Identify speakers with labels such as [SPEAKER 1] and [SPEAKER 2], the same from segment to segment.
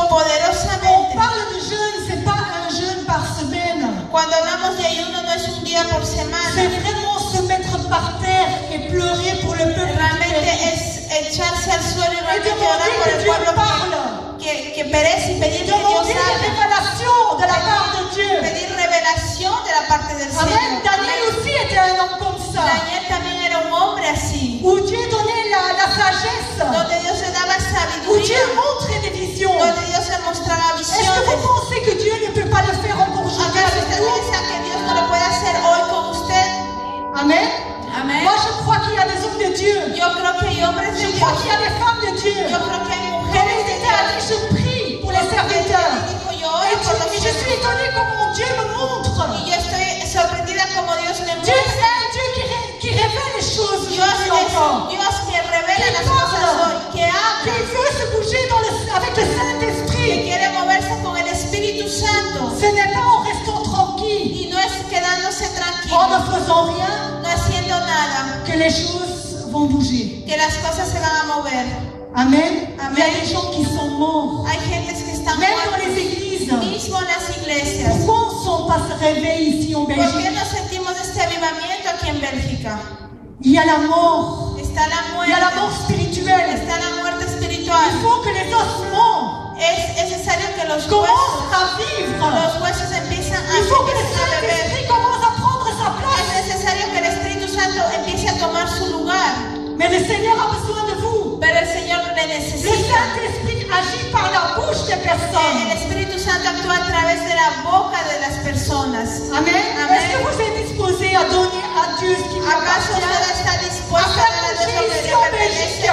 [SPEAKER 1] Poderosamente. On parle de jeûne, c'est pas un jeûne par semaine.
[SPEAKER 2] Cuando hablamos de ayuno no es un día por semana.
[SPEAKER 1] C'est vraiment se mettre par terre et pleurer pour le peuple.
[SPEAKER 2] Realmente es echarse al suelo y realmente orar por el pueblo que perece y pedir que Dios hable.
[SPEAKER 1] Révélation de la part de Dieu.
[SPEAKER 2] Pedir revelación de la parte del Señor.
[SPEAKER 1] Amen. Daniel aussi était un homme comme ça.
[SPEAKER 2] Daniel también era un hombre así.
[SPEAKER 1] Où Dieu donnait la sagesse.
[SPEAKER 2] Donde Dios le daba
[SPEAKER 1] Où
[SPEAKER 2] sabiduría.
[SPEAKER 1] Dieu montrait des visions.
[SPEAKER 2] Donde Dios le mostraba
[SPEAKER 1] Est-ce que
[SPEAKER 2] visiones.
[SPEAKER 1] vous pensez que Dieu ne peut pas le faire encore aujourd'hui
[SPEAKER 2] ¿Acaso
[SPEAKER 1] avec
[SPEAKER 2] usted
[SPEAKER 1] vous?
[SPEAKER 2] piensa que Dios no lo puede hacer hoy con usted?
[SPEAKER 1] Amen.
[SPEAKER 2] Amén.
[SPEAKER 1] Moi, je crois qu'il y a des hommes de Dieu.
[SPEAKER 2] Yo creo que hay hombres de
[SPEAKER 1] Je
[SPEAKER 2] Dios.
[SPEAKER 1] crois qu'il y a des femmes de Dieu.
[SPEAKER 2] Yo creo que hay
[SPEAKER 1] Comme
[SPEAKER 2] mujeres
[SPEAKER 1] il
[SPEAKER 2] de
[SPEAKER 1] était à
[SPEAKER 2] Dios.
[SPEAKER 1] dire, je prie pour les serviteurs. Et je suis étonnée comment Dieu me montre.
[SPEAKER 2] Y yo estoy sorprendida como Dios me
[SPEAKER 1] Dieu est
[SPEAKER 2] muestra.
[SPEAKER 1] un Dieu qui révèle les choses.
[SPEAKER 2] Dios es un Dios que revela las cosas hoy, que habla,
[SPEAKER 1] Qui veut se bouger avec le
[SPEAKER 2] que
[SPEAKER 1] Saint-Esprit.
[SPEAKER 2] quiere moverse con el Espíritu Santo.
[SPEAKER 1] Ce n'est pas en restant tranquille,
[SPEAKER 2] Y no es quedándose
[SPEAKER 1] en
[SPEAKER 2] tranquilo,
[SPEAKER 1] ne faisant rien,
[SPEAKER 2] no haciendo nada,
[SPEAKER 1] que les choses vont bouger.
[SPEAKER 2] que las cosas se van a mover.
[SPEAKER 1] Amen.
[SPEAKER 2] Amen.
[SPEAKER 1] Il y a des gens qui sont morts.
[SPEAKER 2] Hay gentes que están
[SPEAKER 1] Même dans
[SPEAKER 2] muertas,
[SPEAKER 1] les églises.
[SPEAKER 2] mismo en las iglesias.
[SPEAKER 1] Pourquoi on ne sent pas ce réveil ici en
[SPEAKER 2] ¿Por qué
[SPEAKER 1] Belgique?
[SPEAKER 2] no sentimos este avivamiento aquí en Bélgica?
[SPEAKER 1] Il y a la mort.
[SPEAKER 2] Está la
[SPEAKER 1] Il y a la mort
[SPEAKER 2] muerte,
[SPEAKER 1] spirituelle.
[SPEAKER 2] está la muerte
[SPEAKER 1] Il
[SPEAKER 2] espiritual.
[SPEAKER 1] faut que les ossements
[SPEAKER 2] Es necesario que los
[SPEAKER 1] commencent à vivre.
[SPEAKER 2] huesos empiezan a,
[SPEAKER 1] Il faut que le
[SPEAKER 2] empiecen a beber.
[SPEAKER 1] Saint-Esprit commence à prendre sa place.
[SPEAKER 2] Es necesario que el Espíritu Santo empiece a tomar su lugar.
[SPEAKER 1] Mais le Seigneur a besoin de vous.
[SPEAKER 2] Pero el Señor le
[SPEAKER 1] Le
[SPEAKER 2] necesita.
[SPEAKER 1] Saint-Esprit agit par la bouche des
[SPEAKER 2] El
[SPEAKER 1] personnes.
[SPEAKER 2] Espíritu Santo actúa a través de la boca de las personas.
[SPEAKER 1] Amen.
[SPEAKER 2] Amen.
[SPEAKER 1] Est-ce que vous êtes disposé à donner à Dieu ce qui lui
[SPEAKER 2] ¿Acaso
[SPEAKER 1] appartient?
[SPEAKER 2] usted está
[SPEAKER 1] À
[SPEAKER 2] dispuesta a
[SPEAKER 1] faire
[SPEAKER 2] dar a Dios lo
[SPEAKER 1] bouger
[SPEAKER 2] que
[SPEAKER 1] ici
[SPEAKER 2] le
[SPEAKER 1] en
[SPEAKER 2] pertenece?
[SPEAKER 1] Belgique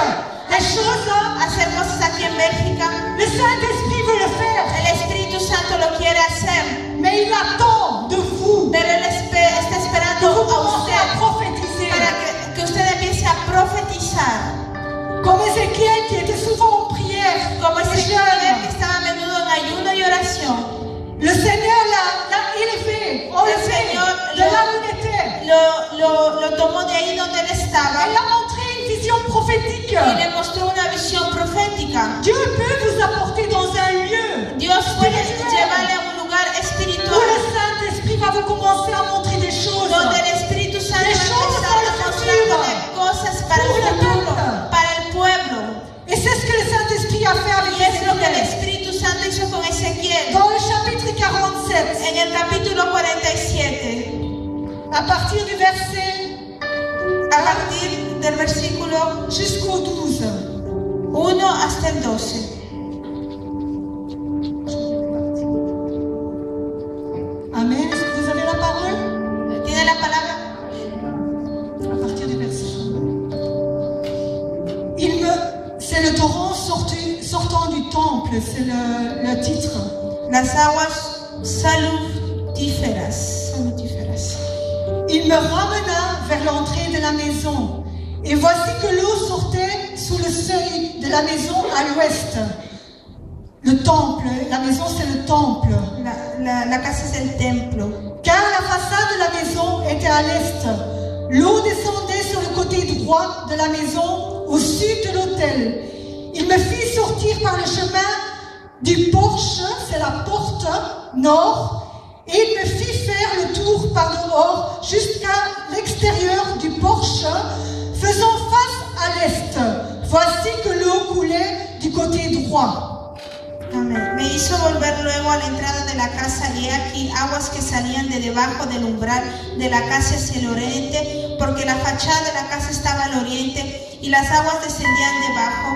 [SPEAKER 1] les choses?
[SPEAKER 2] Hacer cosas aquí en Bélgica.
[SPEAKER 1] Le Saint-Esprit veut le faire.
[SPEAKER 2] El Espíritu Santo lo quiere hacer.
[SPEAKER 1] Mais il attend de vous
[SPEAKER 2] Pero Él está
[SPEAKER 1] que
[SPEAKER 2] esperando
[SPEAKER 1] vous
[SPEAKER 2] a
[SPEAKER 1] commencez à
[SPEAKER 2] usted
[SPEAKER 1] prophétiser.
[SPEAKER 2] para que usted empiece a profetizar.
[SPEAKER 1] Comme Ézéchiel qui était souvent en prière.
[SPEAKER 2] Como ese
[SPEAKER 1] et
[SPEAKER 2] Israel que
[SPEAKER 1] jeûne.
[SPEAKER 2] estaba a menudo en ayuno y oración.
[SPEAKER 1] Le Seigneur l'a élevé, enlevé
[SPEAKER 2] Seigneur
[SPEAKER 1] de là où il était.
[SPEAKER 2] Lo tomó de ahí donde él estaba
[SPEAKER 1] Il a montré une vision prophétique.
[SPEAKER 2] y le mostró una visión profética.
[SPEAKER 1] Dieu peut vous apporter dans un lieu
[SPEAKER 2] Dios puede llevarle a un lugar
[SPEAKER 1] où
[SPEAKER 2] espiritual
[SPEAKER 1] le Saint-Esprit va vous commencer à montrer des choses.
[SPEAKER 2] donde el Espíritu Santo va a empezar a mostrarle cosas para el futuro, para el pueblo.
[SPEAKER 1] Et c'est ce que le Saint-Esprit a fait avec
[SPEAKER 2] Y es lo que el
[SPEAKER 1] Ézéchiel.
[SPEAKER 2] Espíritu Santo hizo con Ezequiel
[SPEAKER 1] Dans le chapitre 47,
[SPEAKER 2] en el capítulo 47,
[SPEAKER 1] à partir du verset
[SPEAKER 2] a partir del versículo
[SPEAKER 1] jusqu'au 12.
[SPEAKER 2] 1 hasta el 12.
[SPEAKER 1] Amen. Est-ce que vous avez la parole?
[SPEAKER 2] ¿Tiene la palabra?
[SPEAKER 1] À partir du verset 1. C'est le torrent sortant du temple, c'est le titre.
[SPEAKER 2] Las aguas salutíferas.
[SPEAKER 1] Il me ramena vers l'entrée de la maison, et voici que l'eau sortait sous le seuil de la maison à l'ouest. Le temple, la maison c'est le temple,
[SPEAKER 2] La casa es el templo.
[SPEAKER 1] car la façade de la maison était à l'est. L'eau descendait sur le côté droit de la maison, au sud de l'autel. Il me fit sortir par le chemin du porche, c'est la porte nord, et il me fit faire le tour par dehors jusqu'à l'extérieur du porche, faisant face à l'est. Voici que l'eau coulait du côté droit.
[SPEAKER 2] Amén. Me hizo volver luego a la entrada de la casa y he aquí aguas que salían de debajo del umbral de la casa hacia el oriente, porque la fachada de la casa estaba al oriente y las aguas descendían debajo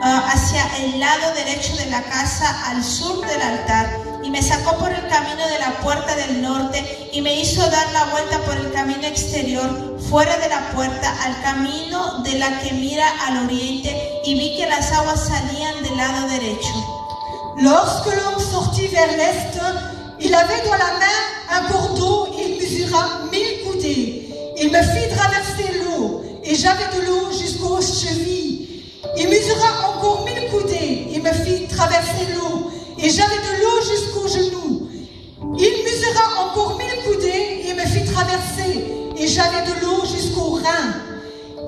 [SPEAKER 2] hacia el lado derecho de la casa al sur del altar, y me sacó por el camino de la puerta del norte y me hizo dar la vuelta por el camino exterior fuera de la puerta al camino de la que mira al oriente, y vi que las aguas salían del lado derecho.
[SPEAKER 1] Lorsque l'homme sortit vers l'est, il avait dans la main un cordeau, il mesura 1000 coudées. Il me fit traverser l'eau, et j'avais de l'eau jusqu'aux chevilles. Il mesura encore 1000 coudées, il me fit traverser l'eau, et j'avais de l'eau jusqu'aux genoux. Il mesura encore 1000 coudées, et me fit traverser, et j'avais de l'eau jusqu'aux reins.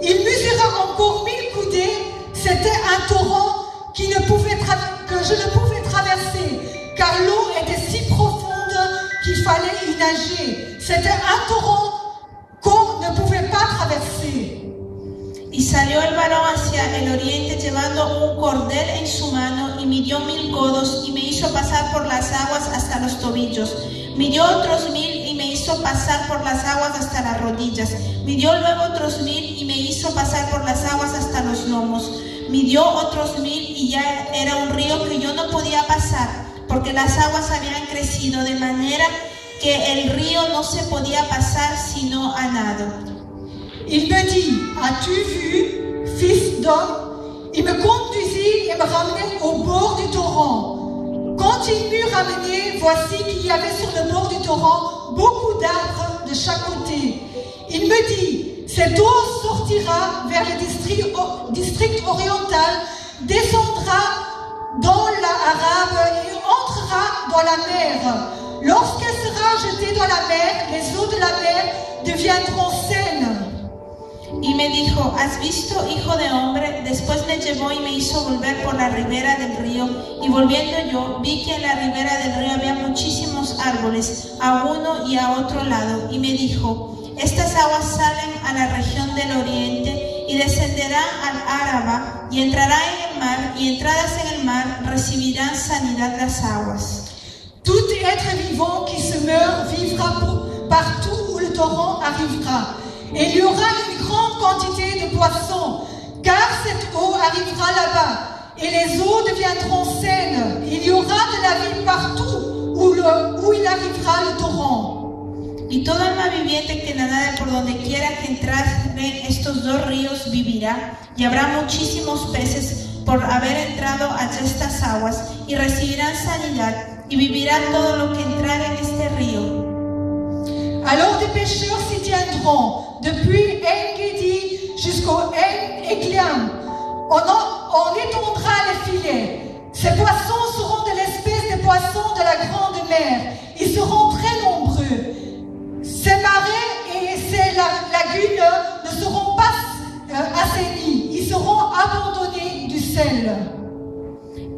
[SPEAKER 1] Il mesura encore 1000 coudées. C'était un torrent que je ne pouvais traverser, car l'eau était si profonde qu'il fallait y nager. C'était un torrent qu'on ne pouvait pas traverser.
[SPEAKER 2] Y salió el varón hacia el oriente llevando un cordel en su mano y midió 1000 codos y me hizo pasar por las aguas hasta los tobillos. Midió otros 1000 y me hizo pasar por las aguas hasta las rodillas. Midió luego otros 1000 y me hizo pasar por las aguas hasta los lomos. Midió otros 1000 y ya era un río que yo no podía pasar porque las aguas habían crecido de manera que el río no se podía pasar sino a nado.
[SPEAKER 1] Il me dit, as-tu vu, fils d'homme? Il me conduisit et me ramenait au bord du torrent. Quand il m'eut ramené, voici qu'il y avait sur le bord du torrent beaucoup d'arbres de chaque côté. Il me dit, cette eau sortira vers le district oriental, descendra dans la Arabe et entrera dans la mer. Lorsqu'elle sera jetée dans la mer, les eaux de la mer deviendront saines.
[SPEAKER 2] Y me dijo, ¿has visto, hijo de hombre? Después me llevó y me hizo volver por la ribera del río. Y volviendo yo, vi que en la ribera del río había muchísimos árboles, a uno y a otro lado. Y me dijo, estas aguas salen a la región del oriente y descenderán al Araba y entrarán en el mar, y entradas en el mar recibirán sanidad las aguas.
[SPEAKER 1] Tout être vivant qui se meurt vivra partout où le torrent arrivera. Et il y aura une grande quantité de poissons, car cette eau arrivera là-bas, et les eaux deviendront saines. Il y aura de la vie partout où il arrivera le torrent.
[SPEAKER 2] Y todo alma viviente que nadare por donde quiera que entraren estos dos ríos vivirá, y habrá muchísimos peces por haber entrado a estas aguas, y recibirán sanidad, y vivirá todo lo que entrare en este río.
[SPEAKER 1] Alors des pêcheurs s'y tiendront, depuis En-Gedi jusqu'au En-Eglam. On étendra les filets. Ces poissons seront de l'espèce des poissons de la grande mer. Ils seront très nombreux. Ces marais et ces lagunes ne seront pas assainis. Ils seront abandonnés du sel.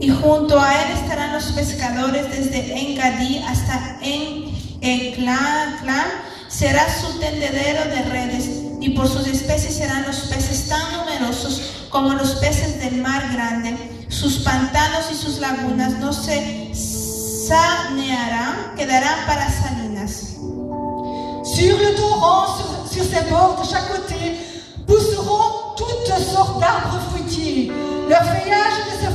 [SPEAKER 2] Y junto a él estarán los pescadores desde En-Gedi hasta En-Eglam. Será su tendedero de redes, y por sus especies serán los peces tan numerosos como los peces del mar grande. Sus pantanos y sus lagunas no se sanearán, quedarán para salinas.
[SPEAKER 1] Sur le torrent, sur ses bords de chaque côté, pousseront toutes sortes d'arbres fruitiers. Leur feuillage ne se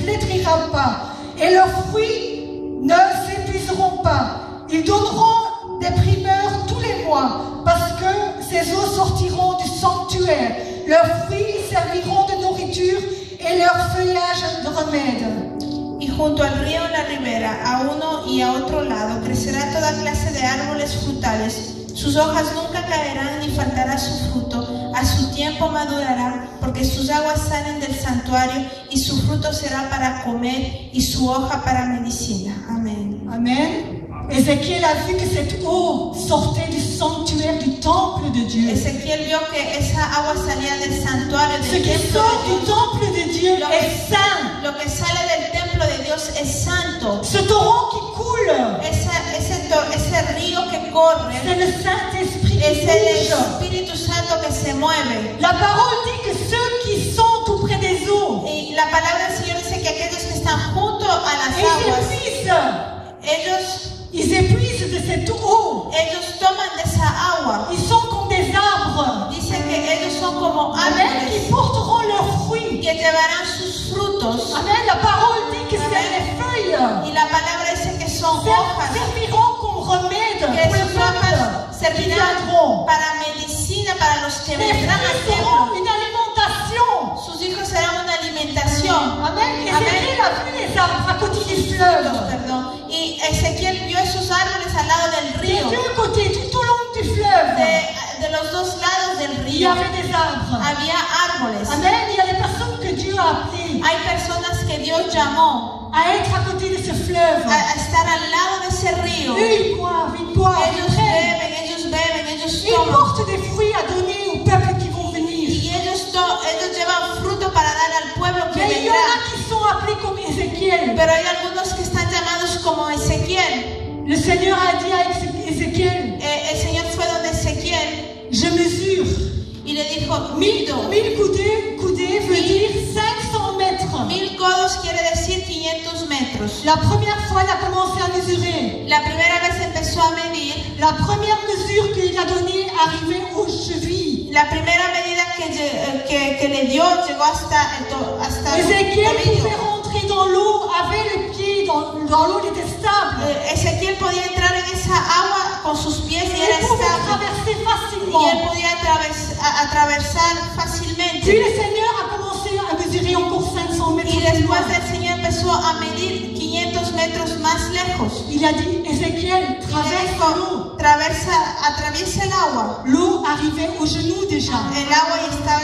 [SPEAKER 1] flétrira pas, et leurs fruits ne s'épuiseront pas. Ils donneront des primeurs tous les mois, parce que ces eaux sortiront du sanctuaire. Leurs fruits serviront de nourriture et leur feuillage de remède.
[SPEAKER 2] Y junto al río en la ribera, a uno y a otro lado, crecerá toda clase de árboles frutales. Sus hojas nunca caerán ni faltará su fruto. A su tiempo madurará, porque sus aguas salen del santuario, y su fruto será para comer y su hoja para medicina. Amén.
[SPEAKER 1] Amen. Ézéchiel a vu que cette eau sortait du sanctuaire du temple de Dieu.
[SPEAKER 2] Ezequiel vio que esa agua salía del santuario
[SPEAKER 1] Ce
[SPEAKER 2] del
[SPEAKER 1] qui
[SPEAKER 2] templo
[SPEAKER 1] sort
[SPEAKER 2] de
[SPEAKER 1] du
[SPEAKER 2] Dios.
[SPEAKER 1] temple de Dieu est saint.
[SPEAKER 2] Lo que sale del templo de Dios es santo.
[SPEAKER 1] Ce torrent qui coule,
[SPEAKER 2] Ese río que corre
[SPEAKER 1] c'est le Saint-Esprit
[SPEAKER 2] es
[SPEAKER 1] qui
[SPEAKER 2] el
[SPEAKER 1] bouge.
[SPEAKER 2] Espíritu Santo que se mueve.
[SPEAKER 1] La parole dit que ceux qui sont tout près des eaux,
[SPEAKER 2] Y la palabra del Señor dice que aquellos que están junto a las aguas,
[SPEAKER 1] ils épuisent de cette eau.
[SPEAKER 2] ellos toman de esa agua.
[SPEAKER 1] Ils sont comme des arbres.
[SPEAKER 2] Dice que ellos son como
[SPEAKER 1] Amen.
[SPEAKER 2] árboles
[SPEAKER 1] Qui porteront leurs fruits.
[SPEAKER 2] que llevarán sus frutos.
[SPEAKER 1] Amen. La parole dit que c'est les feuilles.
[SPEAKER 2] Y la palabra dice que son hojas,
[SPEAKER 1] Serviront comme remède
[SPEAKER 2] que
[SPEAKER 1] pour le
[SPEAKER 2] sus hojas
[SPEAKER 1] peuple qui
[SPEAKER 2] servirán
[SPEAKER 1] viendront.
[SPEAKER 2] para medicina para los que
[SPEAKER 1] Les
[SPEAKER 2] vendrán al
[SPEAKER 1] fruits seront
[SPEAKER 2] templo.
[SPEAKER 1] une alimentation.
[SPEAKER 2] Sus hijos serán una alimentación.
[SPEAKER 1] Amen.
[SPEAKER 2] Amen.
[SPEAKER 1] Ézéchiel a vu les arbres à côté du fleuve.
[SPEAKER 2] Perdón. Y Ezequiel vio esos árboles al lado del
[SPEAKER 1] Des
[SPEAKER 2] río.
[SPEAKER 1] deux côtés, tout au long du fleuve,
[SPEAKER 2] De los dos lados del
[SPEAKER 1] il y
[SPEAKER 2] río
[SPEAKER 1] avait des arbres.
[SPEAKER 2] había árboles.
[SPEAKER 1] Amen. Il y a des personnes que Dieu a appelées
[SPEAKER 2] Hay personas que Dios llamó
[SPEAKER 1] à à être à côté de ce fleuve.
[SPEAKER 2] a estar al lado de ese río.
[SPEAKER 1] Eux, ils boivent,
[SPEAKER 2] Ellos
[SPEAKER 1] prennent.
[SPEAKER 2] beben, ellos
[SPEAKER 1] Ils
[SPEAKER 2] toman.
[SPEAKER 1] portent des fruits à donner au peuple qui vont venir.
[SPEAKER 2] Y ellos llevan fruto para dar al pueblo que
[SPEAKER 1] Mais il y en
[SPEAKER 2] vendrá.
[SPEAKER 1] a qui sont appelés comme Ézéchiel.
[SPEAKER 2] Pero hay algunos que están llamados como Ezequiel.
[SPEAKER 1] Le Seigneur a dit à Ézéchiel,
[SPEAKER 2] El Señor fue donde Ezequiel
[SPEAKER 1] je mesure.
[SPEAKER 2] y le dijo,
[SPEAKER 1] 1000 coudées veut dire 500 mètres.
[SPEAKER 2] 1000 codos quiere decir 500 metros.
[SPEAKER 1] La première fois, il a commencé à mesurer.
[SPEAKER 2] La primera vez empezó a medir.
[SPEAKER 1] La première mesure qu'il a donnée arrivait aux chevilles.
[SPEAKER 2] La primera medida que le dio llegó hasta el
[SPEAKER 1] Ézéchiel
[SPEAKER 2] tobillo.
[SPEAKER 1] pouvait rentrer dans l'eau, avait le pied dans l'eau, il était stable.
[SPEAKER 2] Ezequiel podía entrar en esa agua con sus pies y era
[SPEAKER 1] Il pouvait
[SPEAKER 2] estable.
[SPEAKER 1] traverser
[SPEAKER 2] Y
[SPEAKER 1] facilement.
[SPEAKER 2] él podía atravesar
[SPEAKER 1] Puis
[SPEAKER 2] fácilmente.
[SPEAKER 1] le Seigneur a commencé à mesurer encore 500 mètres
[SPEAKER 2] Y
[SPEAKER 1] plus loin.
[SPEAKER 2] después el Señor empezó a medir 500 metros más lejos.
[SPEAKER 1] Il a dit, Ézéchiel,
[SPEAKER 2] Y le
[SPEAKER 1] traverse l'eau.
[SPEAKER 2] dijo, atraviesa el agua.
[SPEAKER 1] L'eau arrivait aux genoux déjà.
[SPEAKER 2] El agua ya estaba